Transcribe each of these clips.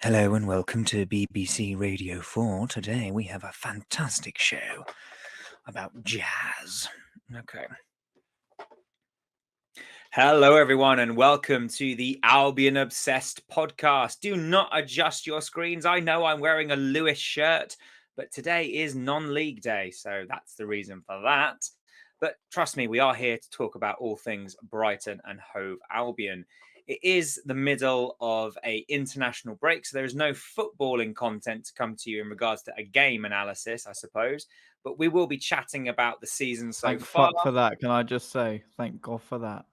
Hello and welcome to BBC Radio 4. Today we have a fantastic show about jazz. Okay. Hello everyone and welcome to the Albion Obsessed podcast. Do not adjust your screens. I know I'm wearing a Lewis shirt, but today is non-league day, so that's the reason for that. But trust me, we are here to talk about all things Brighton and Hove Albion. It is the middle of an international break, so there is no footballing content to come to you in regards to a game analysis, I suppose. But we will be chatting about the season so Thank far. fuck for that. Can I just say, thank God for that.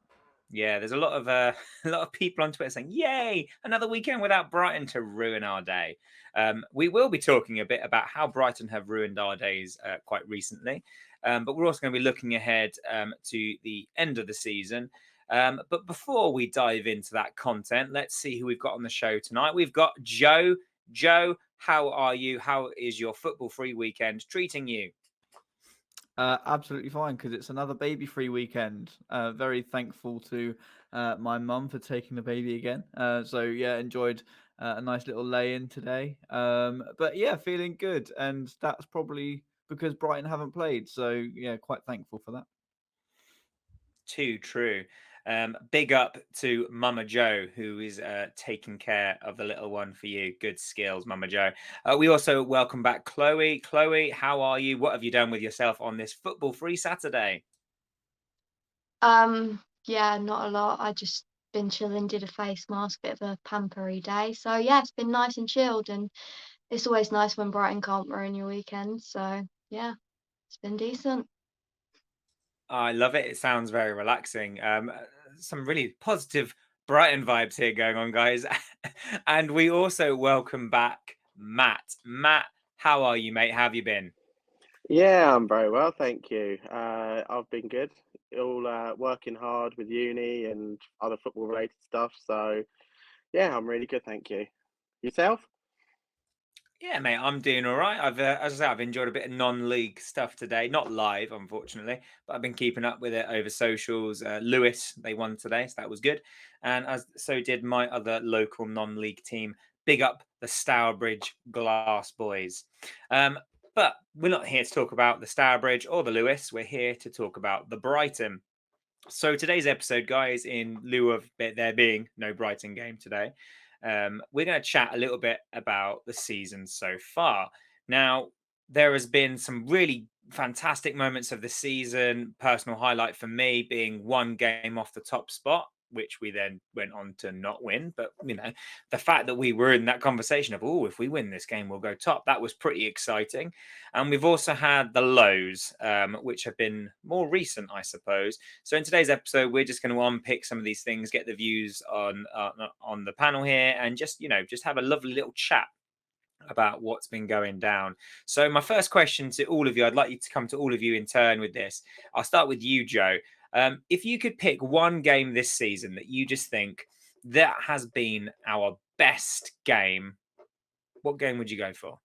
Yeah, there's a lot of a lot of people on Twitter saying, "Yay, another weekend without Brighton to ruin our day." We will be talking a bit about how Brighton have ruined our days quite recently, but we're also going to be looking ahead to the end of the season. But before we dive into that content, let's see who we've got on the show tonight. We've got Joe. Joe, how are you? How is your football-free weekend treating you? Absolutely fine because it's another baby-free weekend. Very thankful to my mum for taking the baby again. So yeah, enjoyed a nice little lay-in today. But yeah, feeling good, and that's probably because Brighton haven't played. So yeah, quite thankful for that. Too true. Big up to Mama Joe, who is taking care of the little one for you. Good skills, Mama Joe. We also welcome back Chloe. Chloe, how are you? What have you done with yourself on this football-free Saturday? Yeah, not a lot. I just been chilling, did a face mask, bit of a pampery day. So yeah, it's been nice and chilled, and it's always nice when Brighton can't ruin your weekend. So yeah, it's been decent. I love it. It sounds very relaxing. Some really positive Brighton vibes here going on, guys. And we also welcome back Matt. Matt, how are you, mate? How have you been? Yeah, I'm very well, thank you. I've been good. All working hard with uni and other football related stuff. So yeah, I'm really good, thank you. Yourself? Yeah, mate, I'm doing all right. As I say, I've enjoyed a bit of non-league stuff today. Not live, unfortunately, but I've been keeping up with it over socials. Lewis, they won today, so that was good. And as so did my other local non-league team. Big up the Stourbridge Glass Boys. But we're not here to talk about the Stourbridge or the Lewis. We're here to talk about the Brighton. So today's episode, guys, in lieu of there being no Brighton game today, we're going to chat a little bit about the season so far. Now, there has been some really fantastic moments of the season. Personal highlight for me being one game off the top spot, which we then went on to not win. But the fact that we were in that conversation of, oh, if we win this game, we'll go top. That was pretty exciting. And we've also had the lows, which have been more recent, I suppose. So in today's episode, we're just going to unpick some of these things, get the views on the panel here, and just have a lovely little chat about what's been going down. So my first question to all of you, I'd like you to come to all of you in turn with this. I'll start with you, Joe. If you could pick one game this season that you just think that has been our best game, what game would you go for?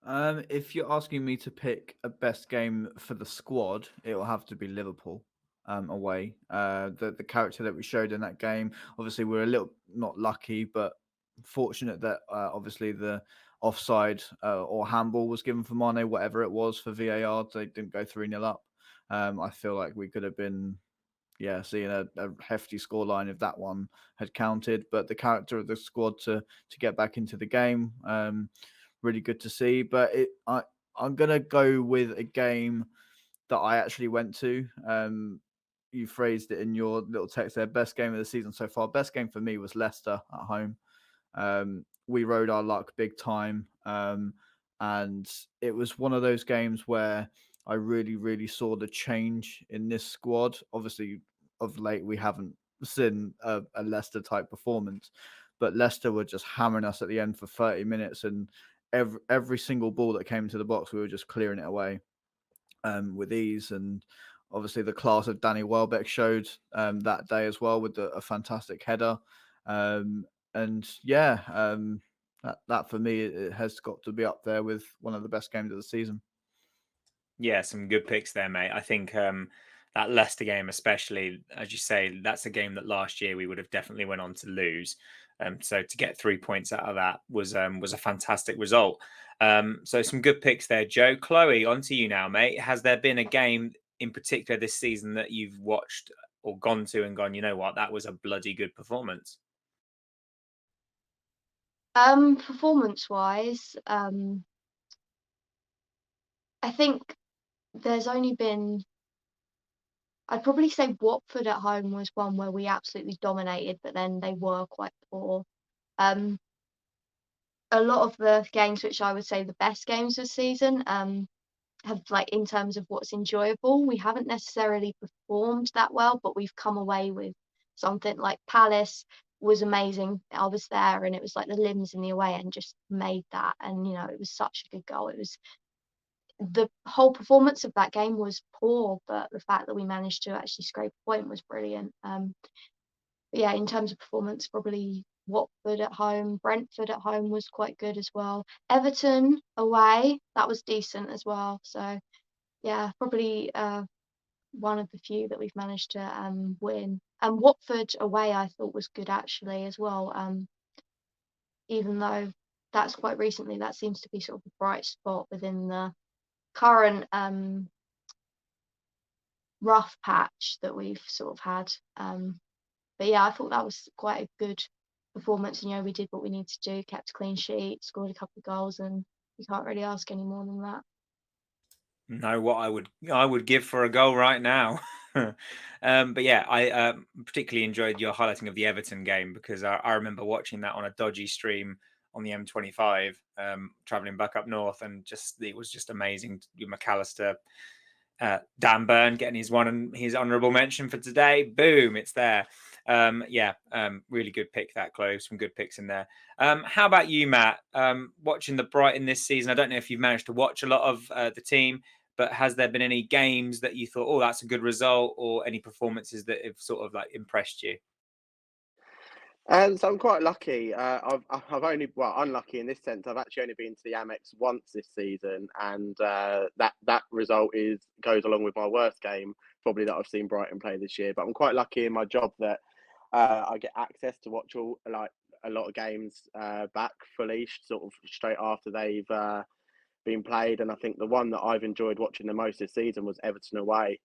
If you're asking me to pick a best game for the squad, it will have to be Liverpool away. The character that we showed in that game, obviously, we're a little not lucky, but fortunate that obviously the offside or handball was given for Mane, whatever it was for VAR. They didn't go 3-0 up. I feel like we could have been, seeing a hefty scoreline if that one had counted. But the character of the squad to get back into the game, really good to see. But I'm gonna go with a game that I actually went to. You phrased it in your little text there. Best game of the season so far. Best game for me was Leicester at home. We rode our luck big time, and it was one of those games where I really, really saw the change in this squad. Obviously, of late we haven't seen a Leicester type performance, but Leicester were just hammering us at the end for 30 minutes, and every single ball that came to the box, we were just clearing it away with ease. And obviously, the class of Danny Welbeck showed that day as well with a fantastic header. And yeah, that for me, it has got to be up there with one of the best games of the season. Yeah, some good picks there, mate. I think that Leicester game, especially as you say, that's a game that last year we would have definitely went on to lose. So to get 3 points out of that was a fantastic result. So some good picks there, Joe. Chloe, on to you now, mate. Has there been a game in particular this season that you've watched or gone to and gone, you know what, that was a bloody good performance? Performance wise, I think there's only been, I'd probably say Watford at home was one where we absolutely dominated, but then they were quite poor. Um, a lot of the games which I would say the best games this season, have, like, in terms of what's enjoyable, we haven't necessarily performed that well, but we've come away with something. Like Palace was amazing. I was there, and it was like the limbs in the away end just made that, and it was such a good goal. It was the whole performance of that game was poor, but the fact that we managed to actually scrape a point was brilliant. But yeah, in terms of performance, probably Watford at home, Brentford at home was quite good as well. Everton away, that was decent as well. So yeah, probably one of the few that we've managed to win. And Watford away, I thought was good actually as well. Even though that's quite recently, that seems to be sort of a bright spot within the current rough patch that we've sort of had. But yeah, I thought that was quite a good performance. We did what we needed to do, kept a clean sheet, scored a couple of goals, and you can't really ask any more than that. No, what I would give for a goal right now. But yeah, I particularly enjoyed your highlighting of the Everton game because I remember watching that on a dodgy stream on the M25, traveling back up north, and it was just amazing. McAllister, Dan Burn getting his honourable mention for today. Boom, it's there. Really good pick that, Chloe. Some good picks in there. How about you, Matt? Watching the Brighton this season, I don't know if you've managed to watch a lot of the team, but has there been any games that you thought, oh, that's a good result, or any performances that have sort of like impressed you? So I'm quite lucky. I've only, well, unlucky in this sense. I've actually only been to the Amex once this season, and that result goes along with my worst game probably that I've seen Brighton play this year. But I'm quite lucky in my job that I get access to watch a lot of games back fully, sort of straight after they've been played. And I think the one that I've enjoyed watching the most this season was Everton away.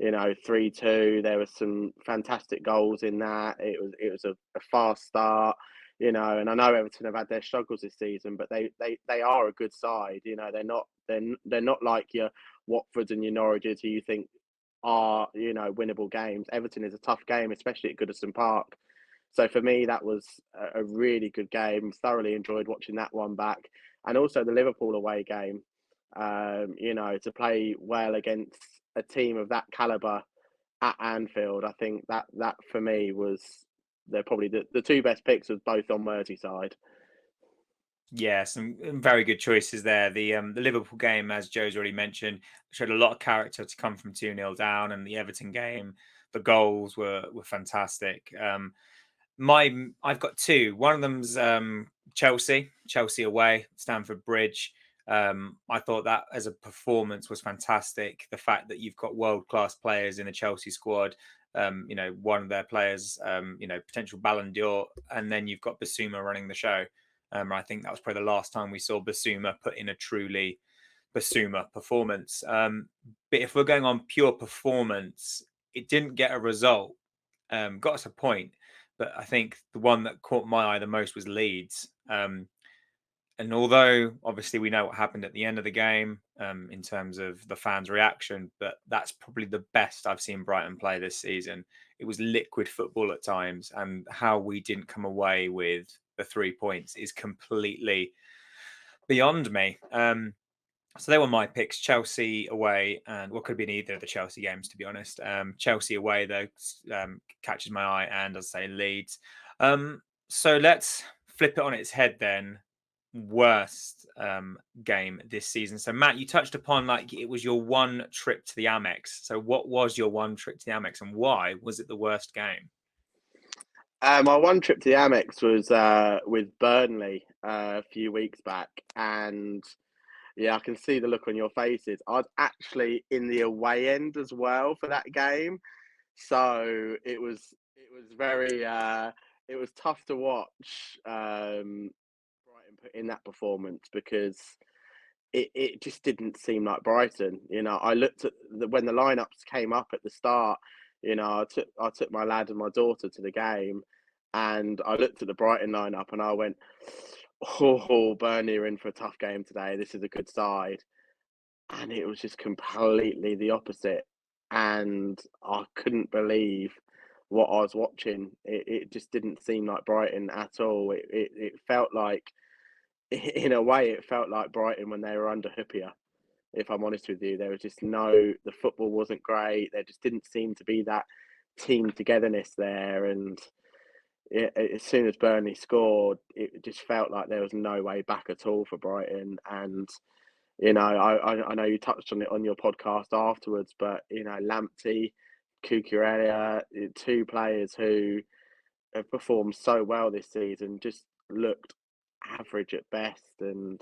3-2. There were some fantastic goals in that. It was a fast start, and I know Everton have had their struggles this season, but they are a good side. They're not like your Watfords and your Norwiches who you think are winnable games. Everton is a tough game, especially at Goodison Park. So for me, that was a really good game. Thoroughly enjoyed watching that one back, and also the Liverpool away game. To play well against a team of that caliber at Anfield, I think that for me was they're probably the two best picks was both on Merseyside. Yeah, some very good choices there. The Liverpool game, as Joe's already mentioned, showed a lot of character to come from 2-0 down, and the Everton game, the goals were fantastic. I've got two. One of them's Chelsea away, Stamford Bridge. I thought that as a performance was fantastic. The fact that you've got world-class players in the Chelsea squad, one of their players, potential Ballon d'Or, and then you've got Basuma running the show. I think that was probably the last time we saw Basuma put in a truly Basuma performance. But if we're going on pure performance, it didn't get a result. Got us a point, but I think the one that caught my eye the most was Leeds. And although obviously we know what happened at the end of the game in terms of the fans' reaction, but that's probably the best I've seen Brighton play this season. It was liquid football at times, and how we didn't come away with the 3 points is completely beyond me. So they were my picks: Chelsea away, and what could have been either of the Chelsea games, to be honest. Chelsea away, though, catches my eye, and as I say, Leeds. So let's flip it on its head then. Worst game this season. So Matt, you touched upon like it was your one trip to the Amex. So what was your one trip to the Amex, and why was it the worst game? My one trip to the Amex was with Burnley a few weeks back, and yeah, I can see the look on your faces. I was actually in the away end as well for that game, so it was very it was tough to watch Brighton put in that performance because it just didn't seem like Brighton. I looked at when the lineups came up at the start. I took my lad and my daughter to the game, and I looked at the Brighton lineup and I went, "Oh, Burnley are in for a tough game today. This is a good side." And it was just completely the opposite. And I couldn't believe what I was watching. It just didn't seem like Brighton at all. It felt like, in a way, it felt like Brighton when they were under Hoopier. If I'm honest with you, there was just the football wasn't great. There just didn't seem to be that team togetherness there. And as soon as Burnley scored, it just felt like there was no way back at all for Brighton. And I know you touched on it on your podcast afterwards, but Lamptey, Cucurella, two players who have performed so well this season, just looked average at best. And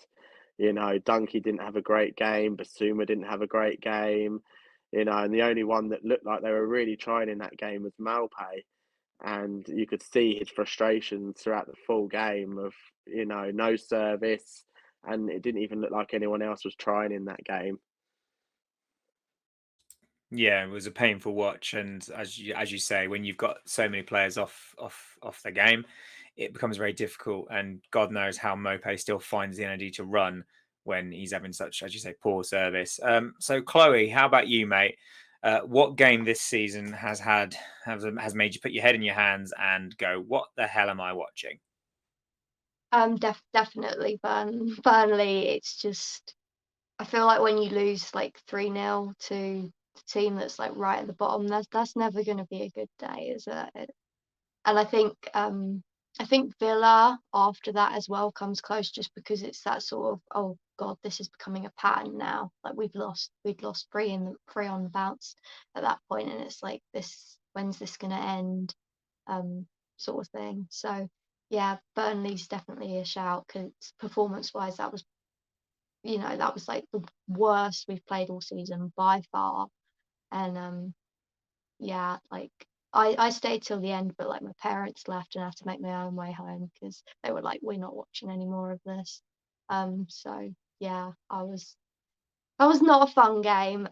Dunkey didn't have a great game. Basuma didn't have a great game. And the only one that looked like they were really trying in that game was Malpay. And you could see his frustrations throughout the full game of no service, and it didn't even look like anyone else was trying in that game. Yeah, it was a painful watch, and as you say, when you've got so many players off the game, it becomes very difficult. And God knows how Mope still finds the energy to run when he's having such, as you say, poor service. So Chloe, how about you, mate? What game this season has made you put your head in your hands and go, "What the hell am I watching?" Definitely Burnley. It's just, I feel like when you lose like 3-0 to the team that's like right at the bottom, that's never going to be a good day, is it? And I think Villa after that as well comes close, just because it's that sort of, oh God, this is becoming a pattern now. Like we'd lost three on the bounce at that point, and it's like, this, when's this gonna end? Sort of thing. So yeah, Burnley's definitely a shout, because performance wise, that was like the worst we've played all season by far. And yeah, like I stayed till the end, but like my parents left and I had to make my own way home because they were like, we're not watching any more of this. So yeah, that was not a fun game.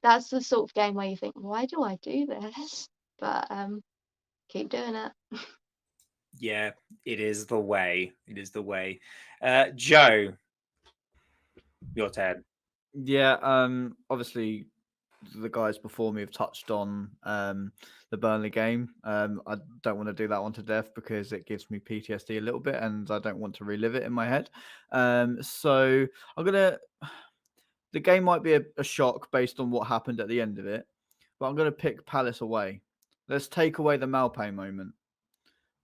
That's the sort of game where you think, why do I do this? But keep doing it. Yeah, it is the way. It is the way. Joe, your turn. Yeah, obviously the guys before me have touched on the Burnley game. I don't want to do that one to death because it gives me PTSD a little bit, and I don't want to relive it in my head. So I'm gonna. The game might be a shock based on what happened at the end of it, but I'm gonna pick Palace away. Let's take away the Malpay moment.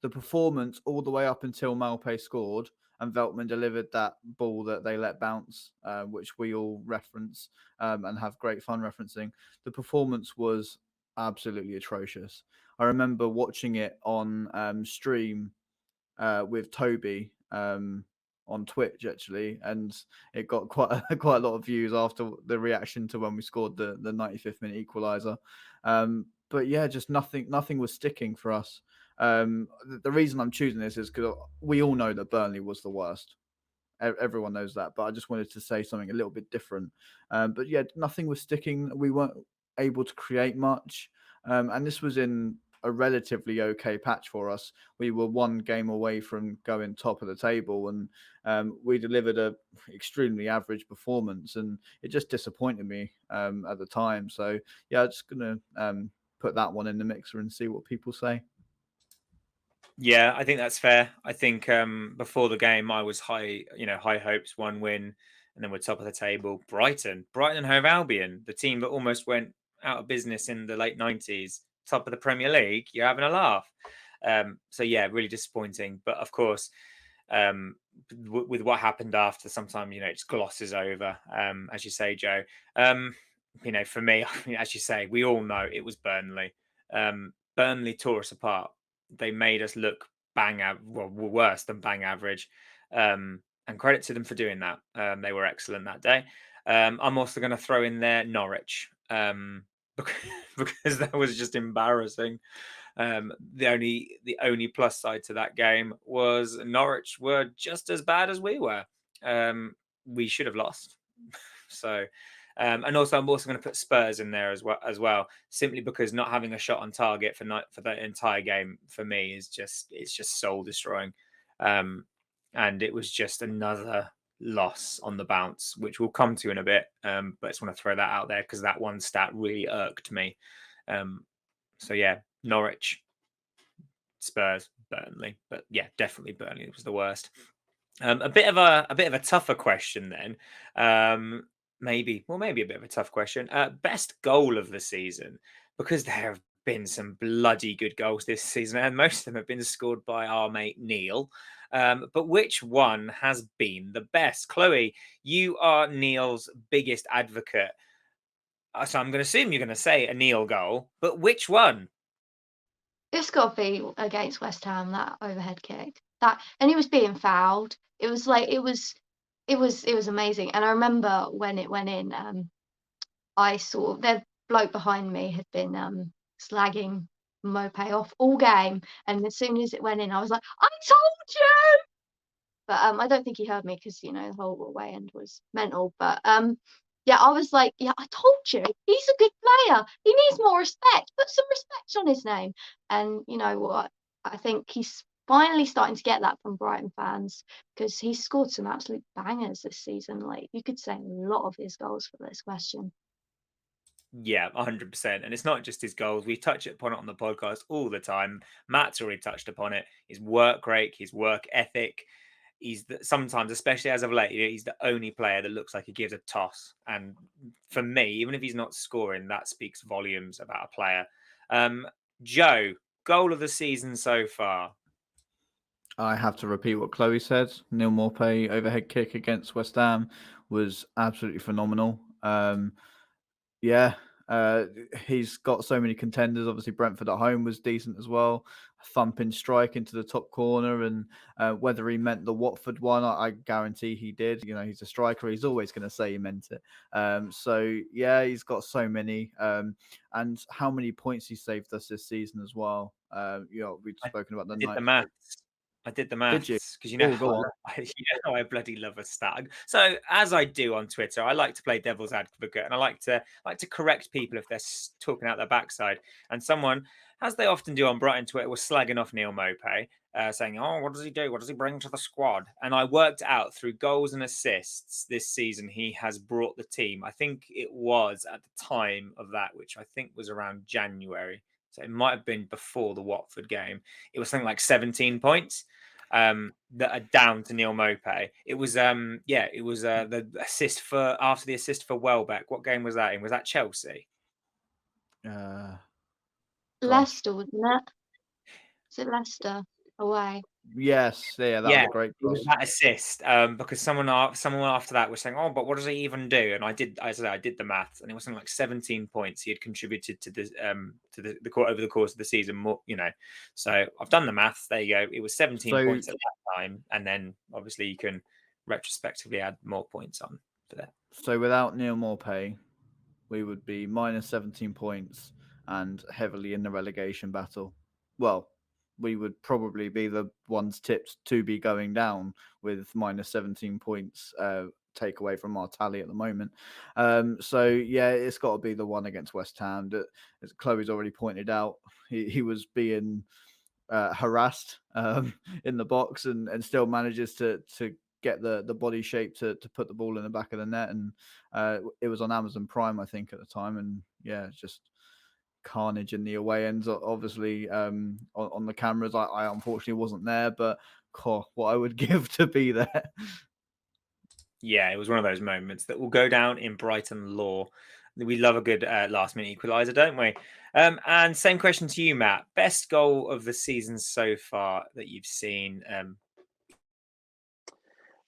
The performance all the way up until Malpay scored and Veltman delivered that ball that they let bounce, which we all reference and have great fun referencing. The performance was absolutely atrocious. I remember watching it on stream with Toby on Twitch actually, and it got quite a lot of views after the reaction to when we scored the 95th minute equaliser. But yeah, just nothing was sticking for us. The reason I'm choosing this is because we all know that Burnley was the worst. Everyone knows that, but I just wanted to say something a little bit different. But yeah, nothing was sticking. We weren't able to create much, and this was in a relatively okay patch for us. We were one game away from going top of the table, and we delivered a extremely average performance, and it just disappointed me at the time. So yeah, I'm just gonna put that one in the mixer and see what people say. Yeah, I think that's fair. I think before the game, I was high hopes, one win, and then we're top of the table. Brighton and Hove Albion, the team that almost went out of business in the late 90s, top of the Premier League. You're having a laugh. So yeah, really disappointing. But of course, with what happened after, sometimes it just glosses over. As you say, Joe. For me, as you say, we all know it was Burnley. Burnley tore us apart. They made us look worse than bang average. And credit to them for doing that. They were excellent that day. I'm also going to throw in there Norwich, because that was just embarrassing. The only plus side to that game was Norwich were just as bad as we were. We should have lost. So, and also I'm also going to put Spurs in there as well, simply because not having a shot on target for the entire game for me is just soul destroying. And it was just another loss on the bounce, which we'll come to in a bit. But I just want to throw that out there because that one stat really irked me. So yeah, Norwich, Spurs, Burnley, but yeah, definitely Burnley was the worst. A bit of a tougher question then. Maybe a bit of a tough question. Best goal of the season, because there have been some bloody good goals this season, and most of them have been scored by our mate Neil. But which one has been the best? Chloe, you are Neil's biggest advocate. So I'm going to assume you're going to say a Neil goal, but which one? It's got to be against West Ham, that overhead kick. And he was being fouled. It was like it was amazing. And I remember when it went in, I saw the bloke behind me had been slagging Mopé off all game, and as soon as it went in, I was like, I told you. But I don't think he heard me because the whole away end was mental. But yeah, I was like, yeah, I told you, he's a good player. He needs more respect. Put some respect on his name. And you know what? I think he's finally starting to get that from Brighton fans because he's scored some absolute bangers this season. Like you could say a lot of his goals for this question. Yeah, 100%. And it's not just his goals. We touch upon it on the podcast all the time. Matt's already touched upon it. His work rate, his work ethic. Sometimes, especially as of late, he's the only player that looks like he gives a toss. And for me, even if he's not scoring, that speaks volumes about a player. Joe, goal of the season so far. I have to repeat what Chloe said. Neil Maupay overhead kick against West Ham was absolutely phenomenal. Yeah, he's got so many contenders. Obviously, Brentford at home was decent as well. A thumping strike into the top corner, and whether he meant the Watford one, I guarantee he did. You know, he's a striker. He's always going to say he meant it. So yeah, he's got so many. And how many points he saved us this season as well. We've spoken about the Did night. the maths. I did the Did you? maths because you know Oh, go how on. you know how I bloody love a stat. So as I do on Twitter, I like to play devil's advocate, and I like to correct people if they're talking out their backside. And someone, as they often do on Brighton Twitter, was slagging off Neil Maupay, saying, "Oh, what does he do? What does he bring to the squad?" And I worked out through goals and assists this season, he has brought the team. I think it was at the time of that, which I think was around January. So it might have been before the Watford game. It was something like 17 points that are down to Neil Maupay. It was the assist after the assist for Welbeck. What game was that in? Was that Chelsea? Gosh. Leicester, wasn't it? Is it Leicester away? Yes, yeah, that was Yeah, a great it was cross. that assist. Because someone after that was saying, "Oh, but what does he even do?" And I did the maths, and it was something like 17 points he had contributed to the court over the course of the season. More, So I've done the maths. There you go. It was 17 points at that time, and then obviously you can retrospectively add more points on for that. So without Neil Maupay, we would be minus 17 points and heavily in the relegation battle. Well, we would probably be the ones tipped to be going down with minus 17 points take away from our tally at the moment. So yeah, it's got to be the one against West Ham. That, as Chloe's already pointed out, he was being harassed in the box and still manages to get the body shape to put the ball in the back of the net. And it was on Amazon Prime, I think, at the time. And yeah, it's just carnage in the away ends. Obviously, on the cameras, I unfortunately wasn't there, but what I would give to be there. Yeah, it was one of those moments that will go down in Brighton lore. We love a good last minute equaliser, don't we? And same question to you, Matt. Best goal of the season so far that you've seen?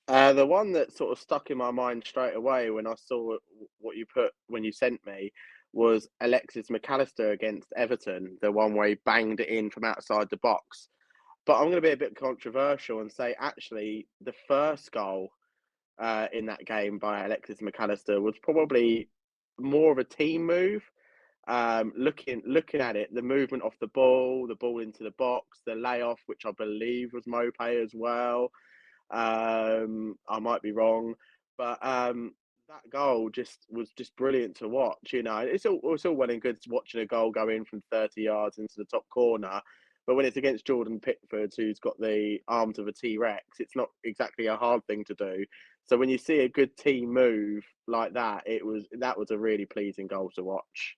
The one that sort of stuck in my mind straight away when I saw what you put when you sent me was Alexis McAllister against Everton, the one where he banged it in from outside the box. But I'm going to be a bit controversial and say actually the first goal in that game by Alexis McAllister was probably more of a team move. looking at it, the movement off the ball into the box, the layoff, which I believe was Mopay as well. I might be wrong, but that goal was just brilliant to watch. You know, it's all well and good watching a goal go in from 30 yards into the top corner, but when it's against Jordan Pickford, who's got the arms of a T-Rex, it's not exactly a hard thing to do. So when you see a good team move like that, that was a really pleasing goal to watch.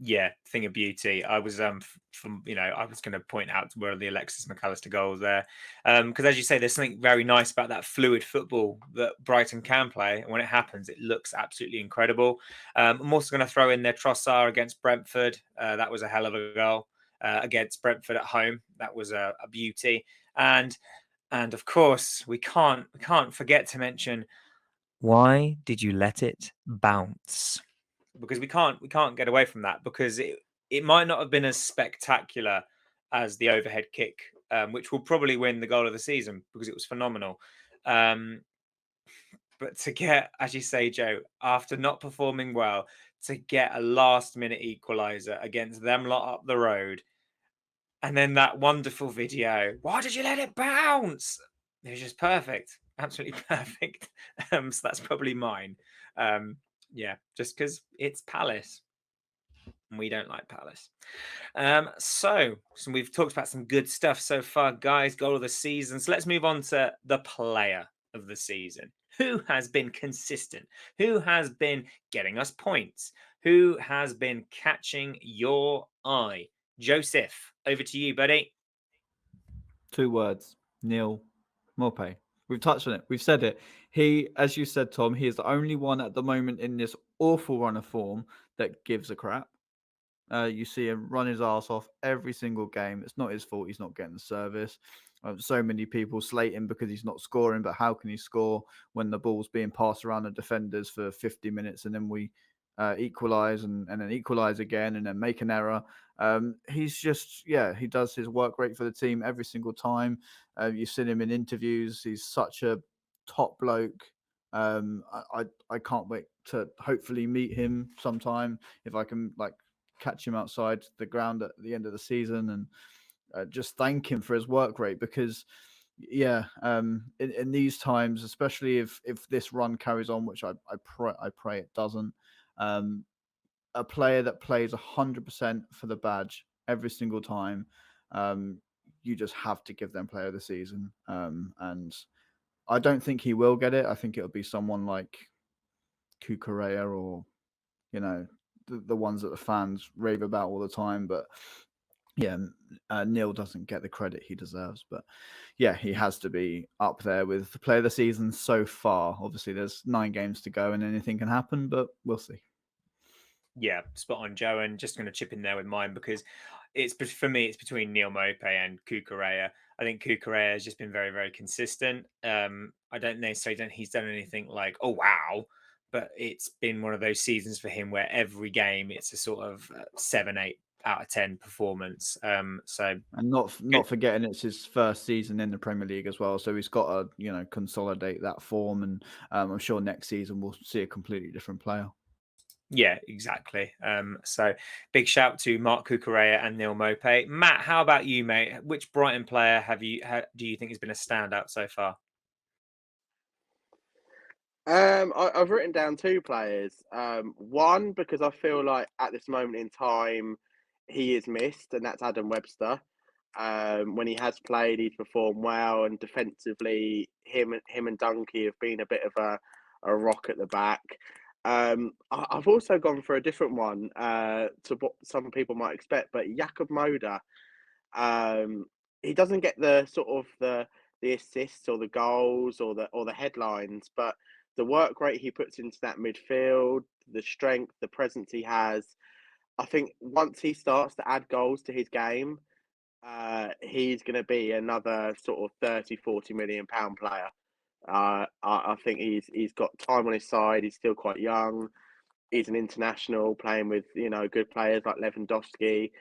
Yeah, thing of beauty. I was from I was going to point out where the Alexis McAllister goals there, because as you say, there's something very nice about that fluid football that Brighton can play, and when it happens, it looks absolutely incredible. I'm also going to throw in their Trossard against Brentford. That was a hell of a goal against Brentford at home. That was a beauty, and of course we can't forget to mention, why did you let it bounce? Because we can't get away from that, because it might not have been as spectacular as the overhead kick, which will probably win the goal of the season because it was phenomenal. But to get, as you say, Joe, after not performing well, to get a last minute equaliser against them lot up the road, and then that wonderful video, why did you let it bounce? It was just perfect, absolutely perfect. So that's probably mine. Yeah, just because it's Palace. And we don't like Palace. So we've talked about some good stuff so far, guys. Goal of the season. So let's move on to the player of the season. Who has been consistent? Who has been getting us points? Who has been catching your eye? Joseph, over to you, buddy. 2 words. Neil Maupay. We've touched on it. We've said it. He, as you said, Tom, he is the only one at the moment in this awful run of form that gives a crap. You see him run his ass off every single game. It's not his fault he's not getting the service. So many people slate him because he's not scoring, but how can he score when the ball's being passed around the defenders for 50 minutes and then we equalise and then equalise again and then make an error? He's just, he does his work rate for the team every single time. You've seen him in interviews. He's such a top bloke. I can't wait to hopefully meet him sometime if I can catch him outside the ground at the end of the season and just thank him for his work rate, because in these times, especially if this run carries on, which I pray it doesn't, a player that plays 100% for the badge every single time, you just have to give them player of the season, and I don't think he will get it. I think it'll be someone like Kukurea or the ones that the fans rave about all the time. But Neil doesn't get the credit he deserves. But he has to be up there with the player of the season so far. Obviously, there's 9 games to go and anything can happen, but we'll see. Yeah, spot on, Joe. And just going to chip in there with mine, because for me, it's between Neil Maupay and Kukurea. I think Kukurea has just been very, very consistent. I don't necessarily think he's done anything like, oh, wow. But it's been one of those seasons for him where every game it's a sort of 7, 8 out of 10 performance. And not forgetting it's his first season in the Premier League as well. So he's got to, consolidate that form. And I'm sure next season we'll see a completely different player. Yeah, exactly. So big shout to Mark Kukurea and Neil Maupay. Matt, how about you, mate? Which Brighton player do you think has been a standout so far? I've written down 2 players. One, because I feel like at this moment in time he is missed, and that's Adam Webster. When he has played, he's performed well, and defensively, him and Dunkey have been a bit of a rock at the back. I've also gone for a different one to what some people might expect, but Jakub Moder. He doesn't get the sort of the assists or the goals or the headlines, but the work rate he puts into that midfield, the strength, the presence he has. I think once he starts to add goals to his game, he's going to be another sort of 30-40 million pound player. I think he's got time on his side. He's still quite young. He's an international playing with good players like Lewandowski.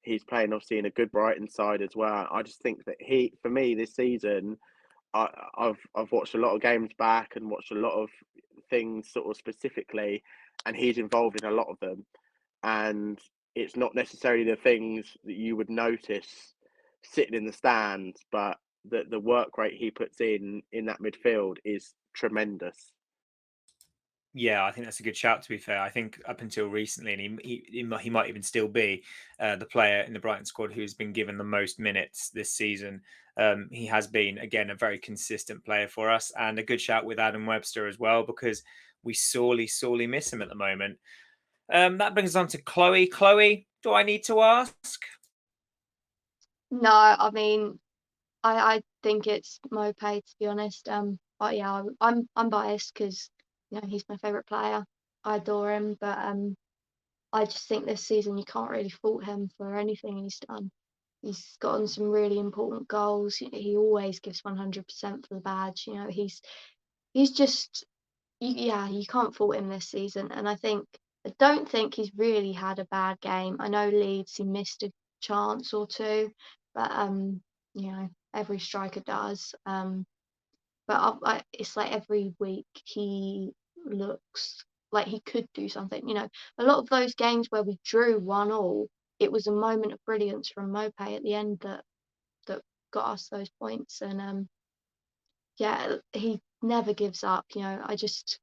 He's playing obviously in a good Brighton side as well. I just think that for me this season, I've watched a lot of games back and watched a lot of things sort of specifically, and he's involved in a lot of them. and it's not necessarily the things that you would notice sitting in the stands, but the work rate he puts in that midfield is tremendous. Yeah, I think that's a good shout. To be fair, I think up until recently, and he might even still be the player in the Brighton squad who's been given the most minutes this season. He has been again a very consistent player for us, and a good shout with Adam Webster as well, because we sorely miss him at the moment. That brings us on to Chloe. Chloe, do I need to ask? No, I mean, I think it's Mopay, to be honest. But yeah, I'm biased because he's my favourite player. I adore him, but I just think this season you can't really fault him for anything he's done. He's gotten some really important goals. He always gives 100% for the badge. He's just you can't fault him this season. And I don't think he's really had a bad game. I know Leeds he missed a chance or two, but every striker does. But it's like every week he looks like he could do something. A lot of those games where we drew 1-1, it was a moment of brilliance from Mopay at the end that got us those points. And yeah, he never gives up. I just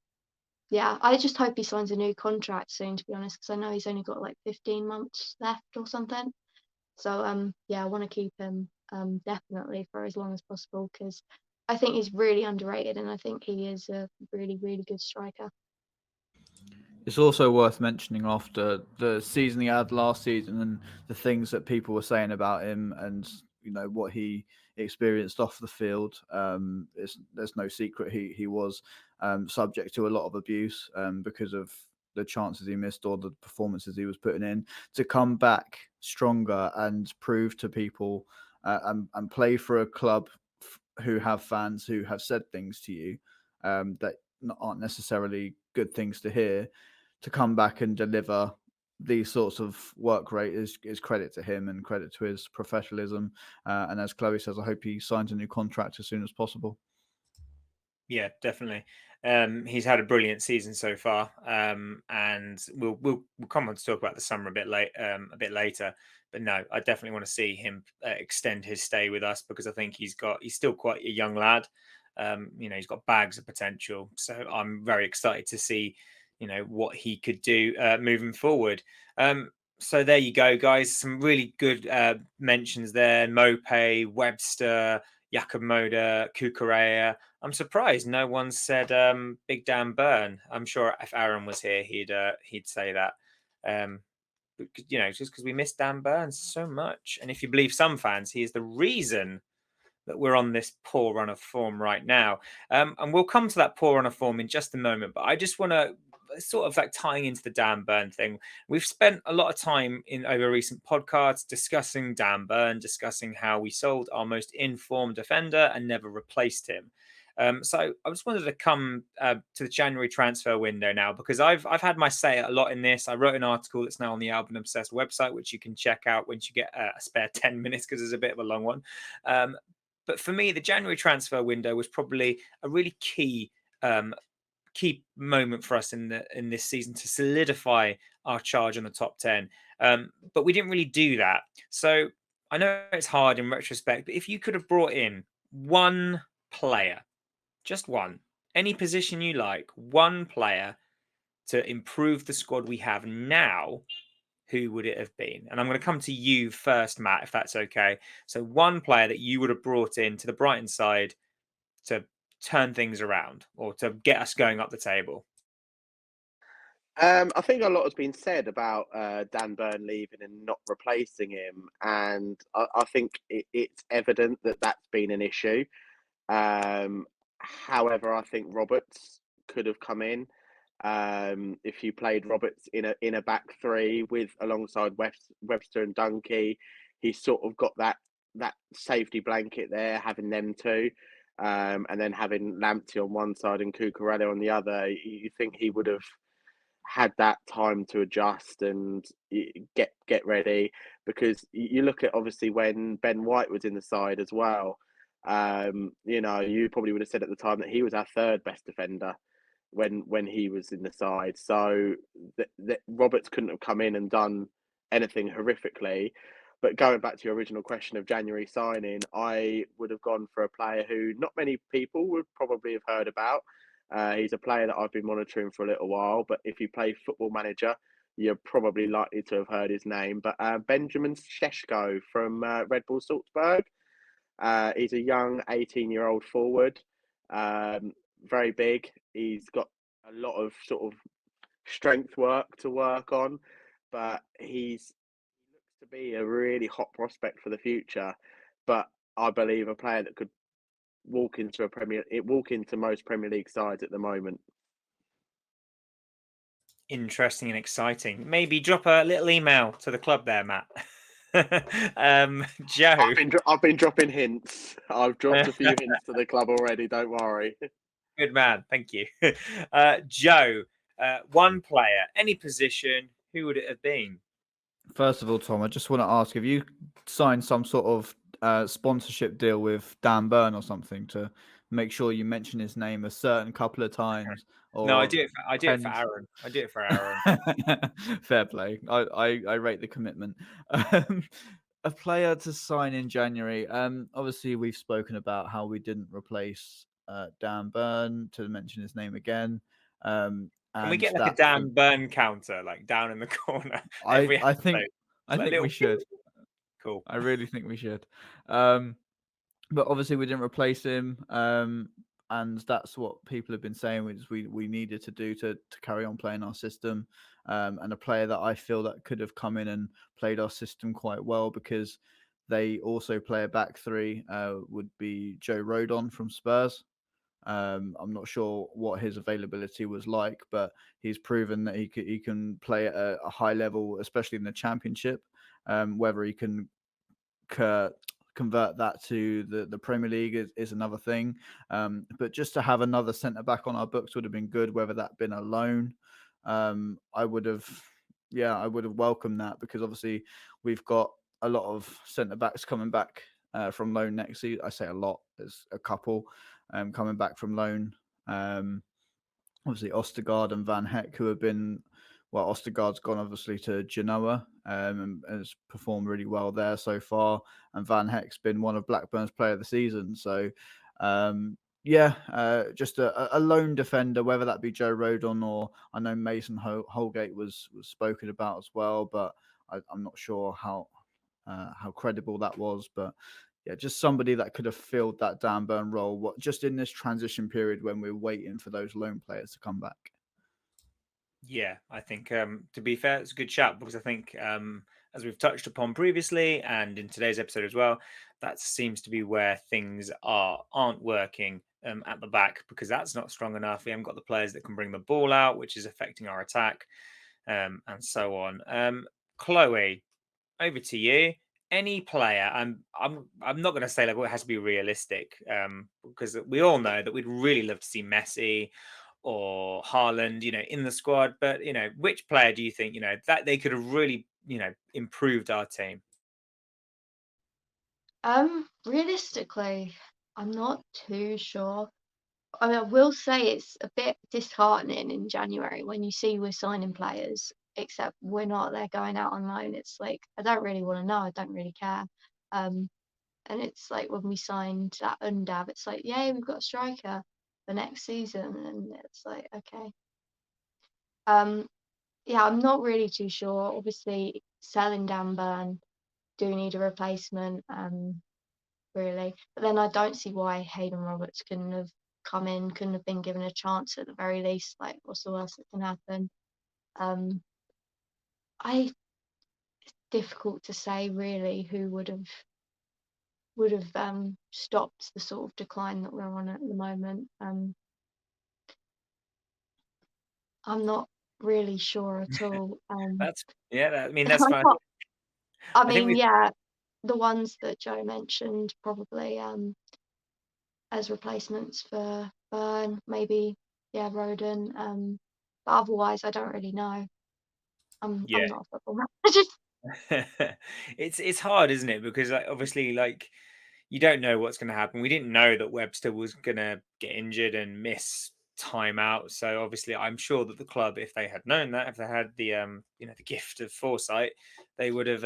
hope he signs a new contract soon, to be honest, because I know he's only got like 15 months left or something. So yeah, I want to keep him definitely for as long as possible because I think he's really underrated and I think he is a really, really good striker. It's also worth mentioning after the season he had last season and the things that people were saying about him and what he experienced off the field. There's no secret he was subject to a lot of abuse because of the chances he missed or the performances he was putting in. To come back stronger and prove to people and play for a club who have fans who have said things to you that aren't necessarily good things to hear, to come back and deliver these sorts of work rate is credit to him and credit to his professionalism. And as Chloe says, I hope he signs a new contract as soon as possible. Yeah, definitely. He's had a brilliant season so far, and we'll come on to talk about the summer a bit later. But no, I definitely want to see him extend his stay with us because I think he's still quite a young lad. He's got bags of potential. So I'm very excited to see, what he could do moving forward. So there you go, guys. Some really good mentions there. Mopay, Webster, Jakob Moda, Kukurea. I'm surprised no one said Big Dan Burn. I'm sure if Aaron was here, he'd say that. Just because we miss Dan Burns so much, and if you believe some fans, he is the reason that we're on this poor run of form right now. And we'll come to that poor run of form in just a moment. But I just want to sort of like tying into the Dan Burn thing. We've spent a lot of time in over recent podcasts discussing Dan Burn, discussing how we sold our most informed defender and never replaced him. So I just wanted to come to the January transfer window now because I've had my say a lot in this. I wrote an article that's now on the Albion Obsessed website, which you can check out once you get a spare 10 minutes because it's a bit of a long one. But for me, the January transfer window was probably a really key moment for us in this season to solidify our charge on the top 10. But we didn't really do that. So I know it's hard in retrospect, but if you could have brought in one player, just one, any position you like, one player to improve the squad we have now, who would it have been? And I'm going to come to you first, Matt, if that's okay. So one player that you would have brought in to the Brighton side to turn things around or to get us going up the table. I think a lot has been said about Dan Burn leaving and not replacing him, and I think it's evident that that's been an issue. However, I think Roberts could have come in. If you played Roberts in a back three with alongside Webster and Dunkey, he's sort of got that safety blanket there, having them two, and then having Lamptey on one side and Cucurella on the other. You think he would have had that time to adjust and get ready, because you look at obviously when Ben White was in the side as well. You probably would have said at the time that he was our third best defender when he was in the side. So Roberts couldn't have come in and done anything horrifically. But going back to your original question of January signing, I would have gone for a player who not many people would probably have heard about. He's a player that I've been monitoring for a little while, but if you play Football Manager, you're probably likely to have heard his name. But Benjamin Šeško from Red Bull Salzburg. He's a young 18-year-old forward, very big. He's got a lot of sort of strength work to work on, but he looks to be a really hot prospect for the future. But I believe a player that could walk into most Premier League sides at the moment. Interesting and exciting. Maybe drop a little email to the club there, Matt. Joe. I've been dropping hints. I've dropped a few hints to the club already. Don't worry. Good man. Thank you. Joe, one player, any position, who would it have been? First of all, Tom, I just want to ask, have you signed some sort of sponsorship deal with Dan Burn or something to make sure you mention his name a certain couple of times? Or No, I do it for Aaron. I do it for Aaron. Fair play. I rate the commitment. A player to sign in January. Obviously, we've spoken about how we didn't replace Dan Burn, to mention his name again. Can we get like a Dan Burn counter, like down in the corner? I think we should. Cool. I really think we should. But obviously we didn't replace him. And that's what people have been saying, which we needed to do to carry on playing our system. And a player that I feel that could have come in and played our system quite well, because they also play a back three, would be Joe Rodon from Spurs. I'm not sure what his availability was like, but he's proven that he can play at a high level, especially in the Championship. Whether he can convert that to the Premier League is another thing. But just to have another centre back on our books would have been good, whether that been a loan. I would have welcomed that, because obviously we've got a lot of centre backs coming back from loan next season. I say a lot, there's a couple coming back from loan. Obviously Ostergaard and Van Heck, who have been, well, Ostergaard's gone obviously to Genoa and has performed really well there so far. And Van Heck's been one of Blackburn's player of the season. So, just a lone defender, whether that be Joe Rodon, or I know Mason Holgate was spoken about as well, but I'm not sure how credible that was. But yeah, just somebody that could have filled that Dan Burn role, just in this transition period when we're waiting for those loan players to come back. Yeah, I think to be fair, it's a good shout, because I think as we've touched upon previously and in today's episode as well, that seems to be where things aren't working at the back, because that's not strong enough. We haven't got the players that can bring the ball out, which is affecting our attack, and so on. Chloe, over to you. Any player, I'm not going to say like, well, it has to be realistic, because we all know that we'd really love to see Messi or Haaland, in the squad. But which player do you think that they could have really improved our team? Realistically, I'm not too sure. I mean, I will say it's a bit disheartening in January when you see we're signing players, except we're not. They're going out on loan. It's like, I don't really want to know. I don't really care. And it's like when we signed that Undav, it's like, yay, we've got a striker for next season, and it's like, okay. Yeah, I'm not really too sure. Obviously, selling Dan Burn do need a replacement, really. But then I don't see why Hayden Roberts couldn't have come in, couldn't have been given a chance at the very least. Like, what's the worst that can happen? It's difficult to say really who would have stopped the sort of decline that we're on at the moment. I'm not really sure at all. That's fine. I mean, yeah, the ones that Joe mentioned probably as replacements for Burn, maybe, yeah, Rodon. But otherwise, I don't really know. I'm not a football manager. It's hard, isn't it? Because obviously, you don't know what's going to happen. We didn't know that Webster was going to get injured and miss time out. So obviously, I'm sure that the club, if they had known that, if they had the the gift of foresight, they would have